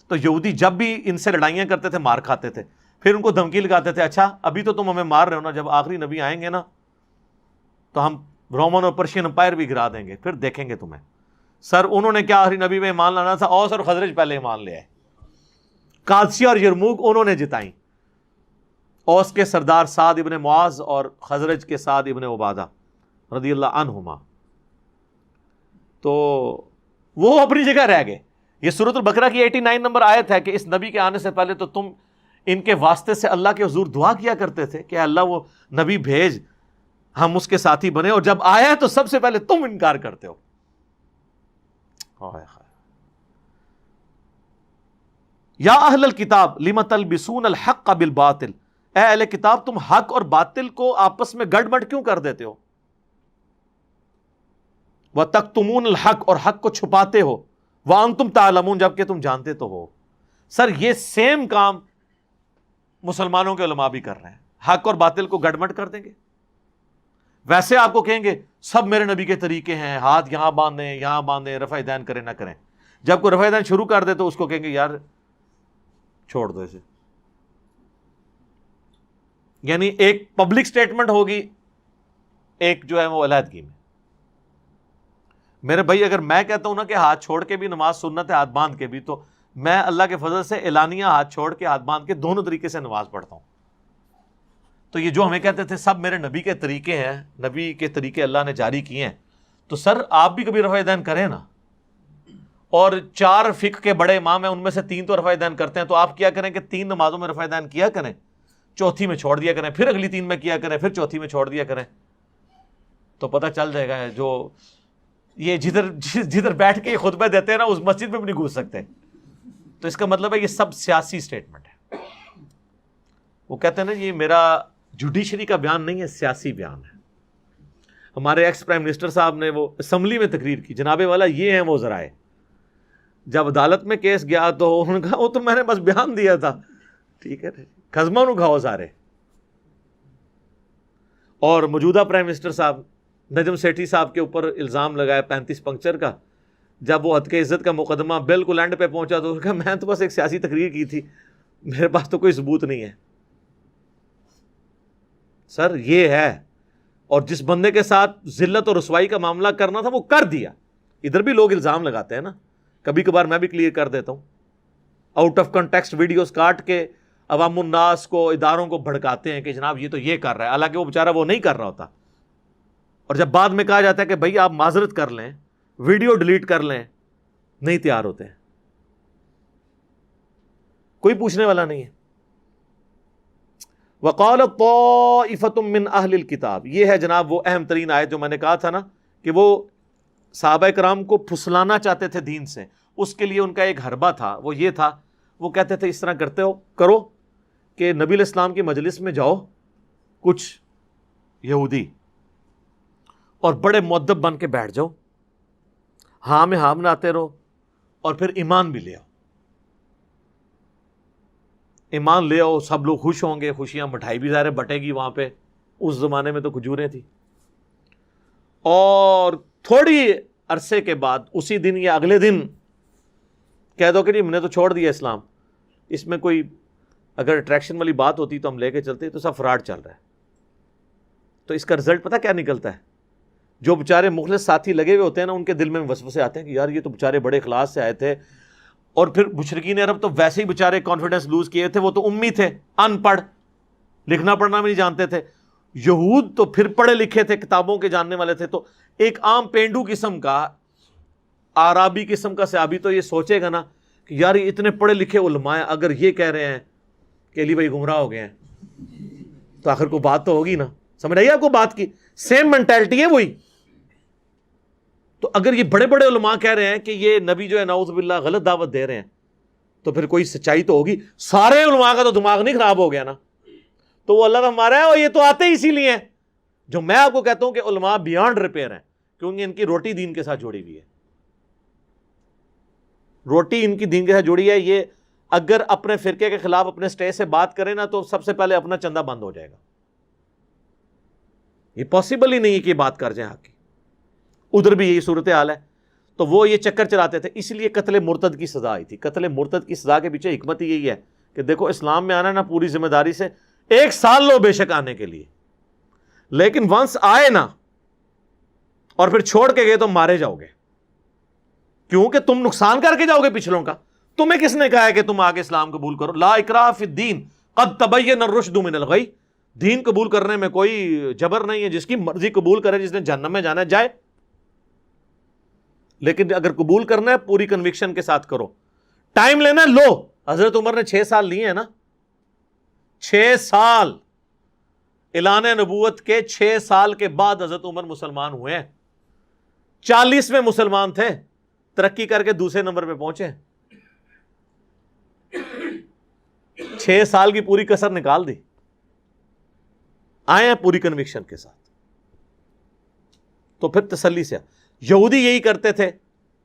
تو یہودی جب بھی ان سے لڑائیاں کرتے تھے مار کھاتے تھے، پھر ان کو دھمکی لگاتے تھے، اچھا ابھی تو تم ہمیں مار رہے ہو نا، جب آخری نبی آئیں گے نا تو ہم رومن اور پرشین امپائر بھی گرا دیں گے، پھر دیکھیں گے تمہیں۔ سر انہوں نے کیا آخری نبی میں ایمان لانا تھا؟ اوس اور خزرج پہلے ایمان لے آئے، قادسیہ اور یرموک انہوں نے جتائیں۔ اوس کے سردار سعد ابن معاذ اور خزرج کے سعد ابن عبادہ رضی اللہ عنہما، تو وہ اپنی جگہ رہ گئے۔ یہ سورۃ البقرہ کی 89 نمبر آیت ہے کہ اس نبی کے آنے سے پہلے تو تم ان کے واسطے سے اللہ کے حضور دعا کیا کرتے تھے کہ اللہ وہ نبی بھیج، ہم اس کے ساتھی بنے، اور جب آیا ہے تو سب سے پہلے تم انکار کرتے ہو۔ یا اہل الکتاب لم تلبسون الحق بالباطل، اے اہل کتاب تم حق اور باطل کو آپس میں گڑبڑ کیوں کر دیتے ہو؟ وتکتمون الحق، اور حق کو چھپاتے ہو، وانتم تعلمون، جبکہ تم جانتے تو ہو۔ سر یہ سیم کام مسلمانوں کے علماء بھی کر رہے ہیں، حق اور باطل کو گڑبڑ کر دیں گے۔ ویسے آپ کو کہیں گے سب میرے نبی کے طریقے ہیں، ہاتھ یہاں باندھیں یہاں باندھیں، رفع دین کریں نہ کریں۔ جب کوئی رفع دین شروع کر دے تو اس کو کہیں گے یار چھوڑ دو اسے۔ یعنی ایک پبلک سٹیٹمنٹ ہوگی، ایک جو ہے وہ علیحدگی میں۔ میرے بھائی اگر میں کہتا ہوں نا کہ ہاتھ چھوڑ کے بھی نماز سنت ہے، ہاتھ باندھ کے بھی، تو میں اللہ کے فضل سے اعلانیہ ہاتھ چھوڑ کے ہاتھ باندھ کے دونوں طریقے سے نماز پڑھتا ہوں۔ تو یہ جو ہمیں کہتے تھے سب میرے نبی کے طریقے ہیں، نبی کے طریقے اللہ نے جاری کیے ہیں، تو سر آپ بھی کبھی رفع دین کریں نا۔ اور 4 فقہ کے بڑے امام ہیں، ان میں سے 3 تو رفع دین کرتے ہیں، تو آپ کیا کریں کہ 3 نمازوں میں رفع دین کیا کریں، چوتھی میں چھوڑ دیا کریں، پھر اگلی 3 میں کیا کریں، پھر چوتھی میں چھوڑ دیا کریں، تو پتہ چل جائے گا۔ جو یہ جدھر بیٹھ کے خطبہ دیتے ہیں نا اس مسجد میں بھی نہیں گھس سکتے۔ تو اس کا مطلب ہے یہ سب سیاسی سٹیٹمنٹ ہے۔ وہ کہتے ہیں نا یہ میرا جوڈیشری کا بیان نہیں ہے، سیاسی بیان ہے۔ ہمارے ایکس پرائم منسٹر صاحب نے وہ اسمبلی میں تقریر کی، جناب والا یہ ہیں وہ ذرائع، جب عدالت میں کیس گیا تو انہوں نے کہا وہ تو میں نے بس بیان دیا تھا. ٹھیک ہے خزمہ نو کھاؤ سارے. اور موجودہ پرائم منسٹر صاحب نجم سیٹھی صاحب کے اوپر الزام لگایا 35 پنکچر کا. جب وہ حد کے عزت کا مقدمہ بالکل اینڈ پہ پہنچا تو کہا میں تو بس ایک سیاسی تقریر کی تھی, میرے پاس تو کوئی ثبوت نہیں ہے. سر یہ ہے, اور جس بندے کے ساتھ ذلت اور رسوائی کا معاملہ کرنا تھا وہ کر دیا. ادھر بھی لوگ الزام لگاتے ہیں نا, کبھی کبھار میں بھی کلیئر کر دیتا ہوں, آؤٹ آف کنٹیکسٹ ویڈیوز کاٹ کے عوام الناس کو, اداروں کو بھڑکاتے ہیں کہ جناب یہ تو یہ کر رہا ہے, حالانکہ وہ بیچارہ وہ نہیں کر رہا ہوتا. اور جب بعد میں کہا جاتا ہے کہ بھائی آپ معذرت کر لیں, ویڈیو ڈیلیٹ کر لیں, نہیں تیار ہوتے ہیں, کوئی پوچھنے والا نہیں ہے. وَقَالَ طَائِفَةٌ مِّنْ أَهْلِ الْكِتَابِ, یہ ہے جناب وہ اہم ترین آیت جو میں نے کہا تھا نا کہ وہ صحابہ کرام کو پھسلانا چاہتے تھے دین سے. اس کے لیے ان کا ایک حربہ تھا, وہ یہ تھا, وہ کہتے تھے اس طرح کرو کہ نبی علیہ السلام کی مجلس میں جاؤ کچھ یہودی اور بڑے مؤدب بن کے بیٹھ جاؤ, ہاں میں ہاں بناتے رہو, اور پھر ایمان بھی لے آؤ. ایمان لے آؤ, سب لوگ خوش ہوں گے, خوشیاں مٹھائی بھی ظاہر بٹے گی وہاں پہ. اس زمانے میں تو کھجوریں تھی. اور تھوڑی عرصے کے بعد اسی دن یا اگلے دن کہہ دو کہ جی ہم نے تو چھوڑ دیا اسلام, اس میں کوئی اگر اٹریکشن والی بات ہوتی تو ہم لے کے چلتے, تو سب فراڈ چل رہا ہے. تو اس کا رزلٹ پتہ کیا نکلتا ہے؟ جو بیچارے مخلص ساتھی لگے ہوئے ہوتے ہیں نا, ان کے دل میں وسوسے آتے ہیں کہ یار یہ تو بیچارے بڑے اخلاص سے آئے تھے, اور پھر مشرکین عرب تو ویسے ہی بیچارے کانفیڈنس لوز کیے تھے, وہ تو امی تھے, ان پڑھ, لکھنا پڑھنا بھی نہیں جانتے تھے. یہود تو پھر پڑھے لکھے تھے, کتابوں کے جاننے والے تھے. تو ایک عام پینڈو قسم کا, آرابی قسم کا صحابی تو یہ سوچے گا نا کہ یار یہ اتنے پڑھے لکھے علماء اگر یہ کہہ رہے ہیں کہ علی بھائی گمراہ ہو گئے ہیں, تو آخر کو بات تو ہوگی نا. سمجھ آئیے آپ کو بات کی؟ سیم مینٹالٹی ہے وہی. تو اگر یہ بڑے بڑے علماء کہہ رہے ہیں کہ یہ نبی جو ہے نعوذ باللہ غلط دعوت دے رہے ہیں, تو پھر کوئی سچائی تو ہوگی. سارے علماء کا تو دماغ نہیں خراب ہو گیا نا. تو وہ اللہ کا ہمارا ہے, اور یہ تو آتے ہی اسی لیے ہیں. جو میں آپ کو کہتا ہوں کہ علماء بیانڈ ریپیئر ہیں, کیونکہ ان کی روٹی دین کے ساتھ جوڑی ہوئی ہے. روٹی ان کی دین کے ساتھ جوڑی ہے. یہ اگر اپنے فرقے کے خلاف اپنے سٹیج سے بات کریں نا, تو سب سے پہلے اپنا چندہ بند ہو جائے گا. یہ پاسبل ہی نہیں ہے کہ یہ بات کر جائیں. آپ کی ادھر بھی یہی صورتحال ہے. تو وہ یہ چکر چلاتے تھے, اس لیے قتل مرتد کی سزا آئی تھی. قتل مرتد کی سزا کے پیچھے حکمت ہی یہی ہے کہ دیکھو اسلام میں آنا نا پوری ذمہ داری سے, 1 سال لو بے شک آنے کے لیے, لیکن ونس آئے نا اور پھر چھوڑ کے گئے تو مارے جاؤ گے, کیونکہ تم نقصان کر کے جاؤ گے پچھلوں کا. تمہیں کس نے کہا ہے کہ تم آگے اسلام قبول کرو؟ لا اکراہ فی الدین قد تبین الرشد من الغی. دین قبول کرنے میں کوئی جبر نہیں ہے, جس کی مرضی قبول کرے, جس نے جہنم میں جانا ہے جائے. لیکن اگر قبول کرنا ہے پوری کنوکشن کے ساتھ کرو. ٹائم لینا ہے لو. حضرت عمر نے 6 سال لیے ہیں نا, 6 سال. اعلان نبوت کے 6 سال کے بعد حضرت عمر مسلمان ہوئے ہیں. 40 میں مسلمان تھے, ترقی کر کے دوسرے نمبر پہ پہنچے. 6 سال کی پوری کسر نکال دی, آئے ہیں پوری کنوکشن کے ساتھ. تو پھر تسلی سے. یہودی یہی کرتے تھے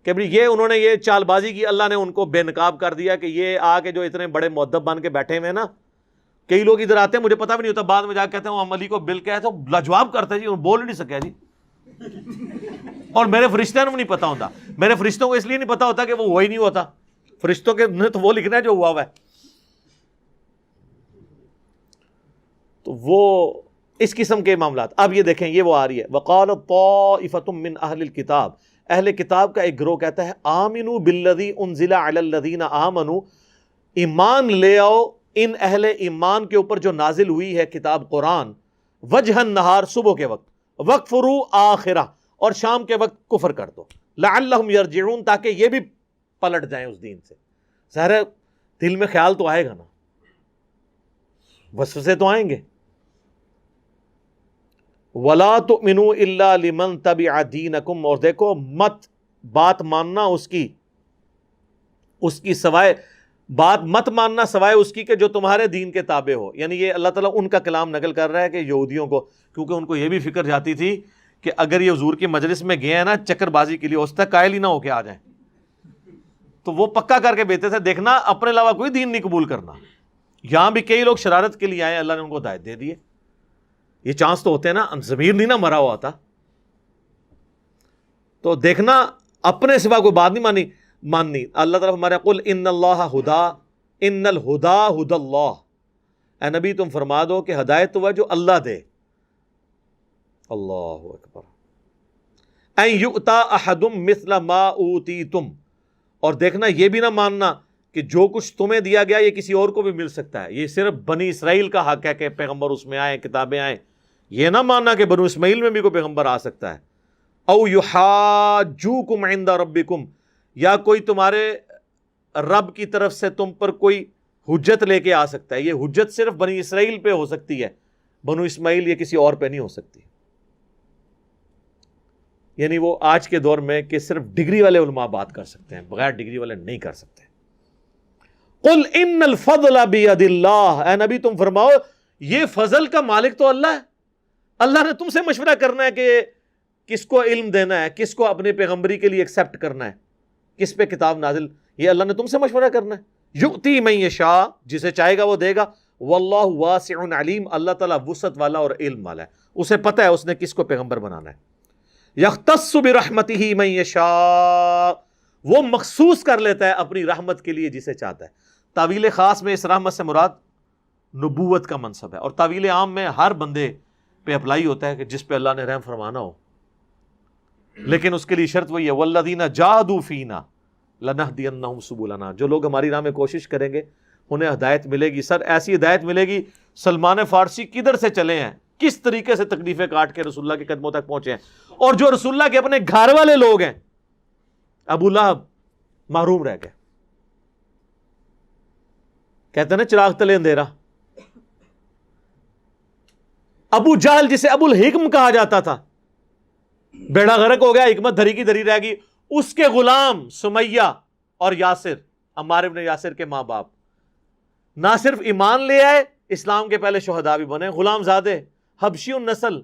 کہ یہ انہوں نے یہ چال بازی کی, اللہ نے ان کو بے نقاب کر دیا کہ یہ آ کے جو اتنے بڑے مؤدب بن کے بیٹھے ہوئے نا. کئی لوگ ادھر آتے ہیں, مجھے پتا بھی نہیں ہوتا, بعد میں جا کے کہتے ہیں ہم علی کو بل کیا ہے, تو لاجواب کرتے ہیں جی, بول ہی نہیں سکے جی. اور میرے فرشتوں کو نہیں پتا ہوتا. میرے فرشتوں کو اس لیے نہیں پتا ہوتا کہ وہ ہوا ہی نہیں ہوتا. فرشتوں کے نے تو وہ لکھنا ہے جو ہوا ہوا ہے. تو وہ اس قسم کے معاملات. اب یہ دیکھیں, یہ وہ آ رہی ہے وقال طائفة من اہل الکتاب. اہل کتاب کا ایک گروہ کہتا ہے آمنوا بالذی انزل علی الذین آمنوا, ایمان لے آؤ ان اہل ایمان کے اوپر جو نازل ہوئی ہے کتاب قرآن, وجہ النہار, صبح کے وقت, وکفروا آخرہ, اور شام کے وقت کفر کر دو, لعلہم یرجعون, تاکہ یہ بھی پلٹ جائیں اس دین سے. ظاہر دل میں خیال تو آئے گا نا, وسوسے تو آئیں گے. وَلَا تُؤْمِنُوا إِلَّا لِمَنْ تَبِعَ دِينَكُمْ, اور دیکھو مت بات ماننا اس کی سوائے, بات مت ماننا سوائے اس کی کہ جو تمہارے دین کے تابع ہو. یعنی یہ اللہ تعالیٰ ان کا کلام نقل کر رہا ہے کہ یہودیوں کو, کیونکہ ان کو یہ بھی فکر جاتی تھی کہ اگر یہ حضور کی مجلس میں گئے ہیں نا چکر بازی کے لیے, اس تک قائل ہی نہ ہو کے آ جائیں. تو وہ پکا کر کے بھیجتے تھے دیکھنا اپنے علاوہ کوئی دین نہیں قبول کرنا. یہاں بھی کئی لوگ شرارت کے لیے آئے, اللہ نے ان کو ہدایت دے دیے. یہ چانس تو ہوتے ہیں نا, ضمیر نہیں نا مرا ہوا تھا. تو دیکھنا اپنے سوا کوئی بات نہیں ماننی. اللہ تعالیٰ ہمارے قل ان اللہ ہدا ان الہدا ہدی اللہ, اے نبی تم فرما دو کہ ہدایت تو ہے جو اللہ دے. اللہ اکبر. ان یؤتا احد مثل ما اوتیتم, اور دیکھنا یہ بھی نہ ماننا کہ جو کچھ تمہیں دیا گیا یہ کسی اور کو بھی مل سکتا ہے. یہ صرف بنی اسرائیل کا حق ہے کہ پیغمبر اس میں آئے, کتابیں آئیں. یہ نہ ماننا کہ بنو اسماعیل میں بھی کوئی پیغمبر آ سکتا ہے. او یحاجوکم عند ربکم, یا کوئی تمہارے رب کی طرف سے تم پر کوئی حجت لے کے آ سکتا ہے. یہ حجت صرف بنی اسرائیل پہ ہو سکتی ہے, بنو اسماعیل یہ کسی اور پہ نہیں ہو سکتی. یعنی وہ آج کے دور میں کہ صرف ڈگری والے علماء بات کر سکتے ہیں, بغیر ڈگری والے نہیں کر سکتے. قل ان الفضل بید اللہ, اے نبی تم فرماؤ یہ فضل کا مالک تو اللہ ہے. اللہ نے تم سے مشورہ کرنا ہے کہ کس کو علم دینا ہے, کس کو اپنے پیغمبری کے لیے ایکسیپٹ کرنا ہے, کس پہ کتاب نازل, یہ اللہ نے تم سے مشورہ کرنا ہے. یؤتی من یشاء, جسے چاہے گا وہ دے گا. واللہ واسع علیم, اللہ تعالیٰ وسعت والا اور علم والا ہے, اسے پتہ ہے اس نے کس کو پیغمبر بنانا ہے. یختص برحمتہ من یشاء, وہ مخصوص کر لیتا ہے اپنی رحمت کے لیے جسے چاہتا ہے. تعویل خاص میں اس رحمت سے مراد نبوت کا منصب ہے, اور تعویل عام میں ہر بندے پہ اپلائی ہوتا ہے کہ جس پہ اللہ نے رحم فرمانا ہو. لیکن اس کے لیے شرط وہی ہے والذین جاہدوا فینا لنہدینہم سبلنا, جو لوگ ہماری راہ میں کوشش کریں گے انہیں ہدایت ملے گی. سر ایسی ہدایت ملے گی, سلمان فارسی کدھر سے چلے ہیں, کس طریقے سے تکلیفیں کاٹ کے رسول اللہ کے قدموں تک پہنچے ہیں, اور جو رسول اللہ کے اپنے گھر والے لوگ ہیں, ابو لہب محروم رہ گئے. کہتے ہیں نا چراغ تلے اندھیرا. ابو جہل جسے ابو الحکم کہا جاتا تھا, بیڑا غرق ہو گیا, حکمت دھری کی دھری رہ گئی. اس کے غلام سمیہ اور یاسر, عمار ابن یاسر کے ماں باپ, نہ صرف ایمان لے آئے, اسلام کے پہلے شہداء بھی بنے, غلام زادے, حبشی النسل.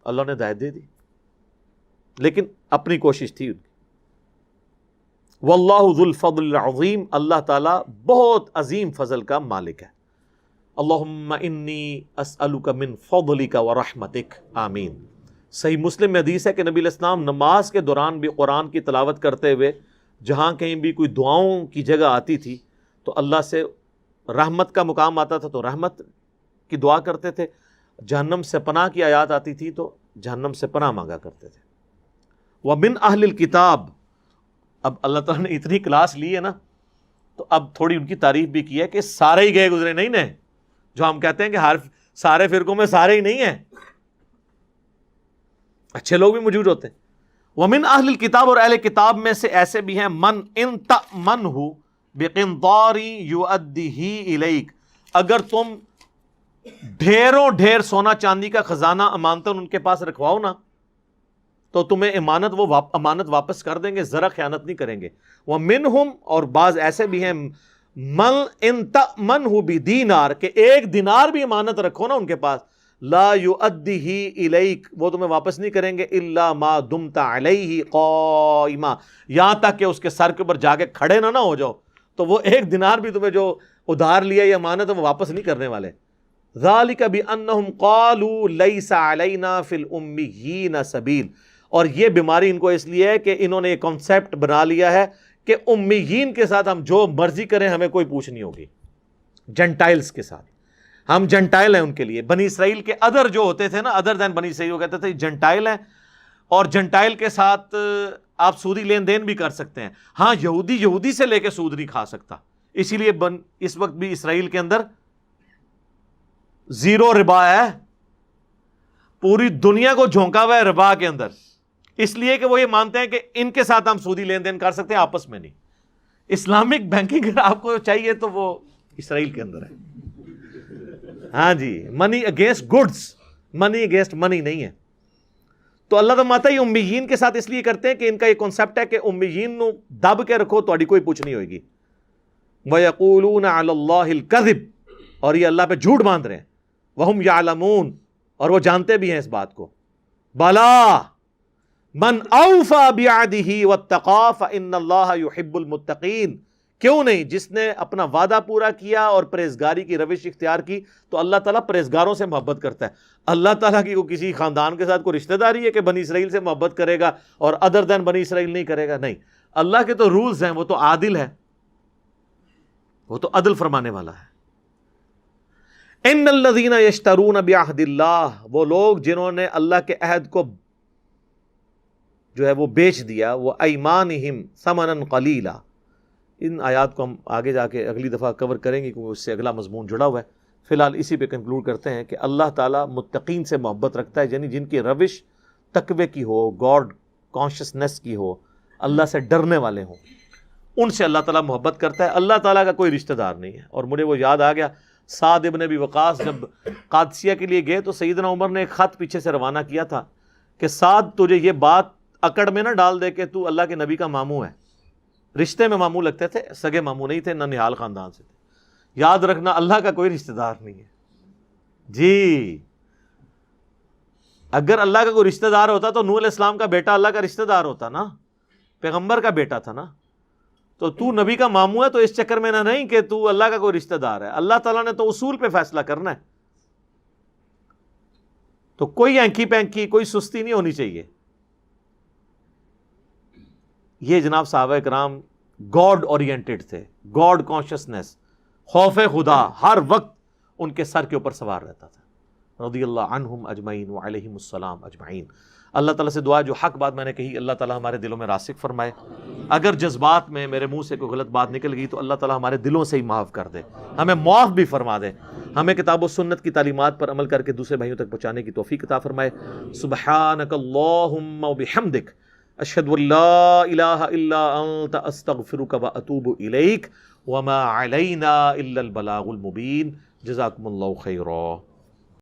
اللہ نے ہدایت دے دی, لیکن اپنی کوشش تھی ان کی. واللہ ذو الفضل العظیم, اللہ تعالیٰ بہت عظیم فضل کا مالک ہے. اللہم انی اسألک من فضلک ورحمتک, آمین. صحیح مسلم میں حدیث ہے کہ نبی علیہ السلام نماز کے دوران بھی قرآن کی تلاوت کرتے ہوئے جہاں کہیں بھی کوئی دعاؤں کی جگہ آتی تھی تو اللہ سے رحمت کا مقام آتا تھا تو رحمت کی دعا کرتے تھے, جہنم سے پناہ کی آیات آتی تھی تو جہنم سے پناہ مانگا کرتے تھے. وَمِنْ أَهْلِ الْكِتَابِ, اب اللہ تعالیٰ نے اتنی کلاس لی ہے نا تو اب تھوڑی ان کی تعریف بھی کی ہے کہ سارے ہی گئے گزرے نہیں نا, جو ہم کہتے ہیں کہ ہر سارے فرقوں میں سارے ہی نہیں ہیں, اچھے لوگ بھی موجود ہوتے ہیں. وَمِنْ أَهْلِ الْكِتَابِ, اور اہل کتاب میں سے ایسے بھی ہیں, من ان تأمنہ بقنطار یؤدیہ الیک, اگر تم ڈھیروں ڈھیر سونا چاندی کا خزانہ امانتاً ان کے پاس رکھواؤ نا تو تمہیں امانت واپس کر دیں گے, ذرا خیانت نہیں کریں گے. وَمِنْهُمْ, اور بعض ایسے بھی ہیں, من ان تأمنہ بدینار, کہ ایک دینار بھی امانت رکھو نا ان کے پاس, لا یؤدیہ الیک, وہ تمہیں واپس نہیں کریں گے, الا ما دمت علیہ قائما, یہاں تک کہ اس کے سر کے اوپر جا کے کھڑے نہ ہو جاؤ تو وہ ایک دینار بھی تمہیں جو ادھار لیا یہ امانت وہ واپس نہیں کرنے والے. ذالک بانہم قالوا لیس علینا فی الامیین سبیل, اور یہ بیماری ان کو اس لیے ہے کہ انہوں نے یہ کانسیپٹ بنا لیا ہے کہ امیین کے ساتھ ہم جو مرضی کریں ہمیں کوئی پوچھ نہیں ہوگی. جنٹائلز کے ساتھ ہم جنٹائل ہیں ان کے لیے. بنی اسرائیل کے ادر جو ہوتے تھے نا, ادر دین بنی اسرائیل, وہ کہتے تھے جنٹائل ہیں, اور جنٹائل کے ساتھ آپ سودی لین دین بھی کر سکتے ہیں. ہاں یہودی سے لے کے سود نہیں کھا سکتا, اسی لیے اس وقت بھی اسرائیل کے اندر زیرو ربا ہے, پوری دنیا کو جھونکا ہوا ہے ربا کے اندر, اس لیے کہ وہ یہ مانتے ہیں کہ ان کے ساتھ ہم سودی لین دین کر سکتے ہیں, آپس میں نہیں. اسلامک بینکنگ اگر آپ کو چاہیے تو وہ اسرائیل کے اندر ہے. ہاں جی, منی اگینسٹ گڈز, منی اگینسٹ منی نہیں ہے. تو اللہ تعالیٰ ہی امیین کے ساتھ اس لیے کرتے ہیں کہ ان کا یہ کانسیپٹ ہے کہ امیین نو دب کے رکھو تو کوئی پوچھ نہیں ہوئے گی. وَيَقُولُونَ عَلَى اللَّهِ الْكَذِبِ, اور یہ اللہ پہ جھوٹ باندھ رہے ہیں. وَهُمْ يَعْلَمُونَ, اور وہ جانتے بھی ہیں اس بات کو. بَلَا من اوفا بعہدہ واتقى فان اللہ یحب المتقین. کیوں نہیں؟ جس نے اپنا وعدہ پورا کیا اور پرہیزگاری کی روش اختیار کی تو اللہ تعالیٰ پرہیزگاروں سے محبت کرتا ہے. اللہ تعالیٰ کی کوئی کسی خاندان کے ساتھ کوئی رشتہ داری ہے کہ بنی اسرائیل سے محبت کرے گا اور ادر دین بنی اسرائیل نہیں کرے گا؟ نہیں. اللہ کے تو رولز ہیں، وہ تو عادل ہے، وہ تو عدل فرمانے والا ہے. ان الذین یشترون بعہد اللہ، وہ لوگ جنہوں نے اللہ کے عہد کو جو ہے وہ بیچ دیا، وہ ایمانہم ثمنا قلیلا. ان آیات کو ہم آگے جا کے اگلی دفعہ کور کریں گے کیونکہ اس سے اگلا مضمون جڑا ہوا ہے. فی الحال اسی پہ کنکلوڈ کرتے ہیں کہ اللہ تعالیٰ متقین سے محبت رکھتا ہے، یعنی جن کی روش تقوی کی ہو، گاڈ کانشسنس کی ہو، اللہ سے ڈرنے والے ہوں، ان سے اللہ تعالیٰ محبت کرتا ہے. اللہ تعالیٰ کا کوئی رشتہ دار نہیں ہے. اور مجھے وہ یاد آ گیا، سعد ابن ابی وقاص جب قادسیہ کے لیے گئے تو سیدنا عمر نے ایک خط پیچھے سے روانہ کیا تھا کہ سعد تجھے یہ بات اکڑ میں نہ ڈال دے کہ تو اللہ کے نبی کا ماموں ہے. رشتے میں ماموں لگتے تھے، سگے ماموں نہیں تھے، نہ نہال خاندان سے تھے. یاد رکھنا اللہ کا کوئی رشتہ دار نہیں ہے. جی اگر اللہ کا کوئی رشتہ دار ہوتا تو نوح علیہ السلام کا بیٹا اللہ کا رشتہ دار ہوتا نا، پیغمبر کا بیٹا تھا نا. تو نبی کا ماموں ہے تو اس چکر میں نہ نہیں کہ تو اللہ کا کوئی رشتہ دار ہے. اللہ تعالیٰ نے تو اصول پہ فیصلہ کرنا ہے. تو کوئی اینکی پینکی، کوئی سستی نہیں ہونی چاہیے. یہ جناب صحابہ کرام گاڈ اورینٹڈ تھے، گاڈ کانشسنس، خوف خدا ہر وقت ان کے سر کے اوپر سوار رہتا تھا. رضی اللہ عنہم اجمعین وعلیہم السلام اجمعین. اللہ تعالیٰ سے دعا ہے جو حق بات میں نے کہی اللہ تعالیٰ ہمارے دلوں میں راسخ فرمائے. اگر جذبات میں میرے منہ سے کوئی غلط بات نکل گئی تو اللہ تعالیٰ ہمارے دلوں سے ہی معاف کر دے، ہمیں معاف بھی فرما دے، ہمیں کتاب و سنت کی تعلیمات پر عمل کر کے دوسرے بھائیوں تک پہنچانے کی توفیق عطا فرمائے. سبحانک اللہم وبحمدک اشہد ان لا الہ الا انت استغفرک واتوب الیک وما علینا الا البلاغ المبین. جزاکم اللہ خیرا.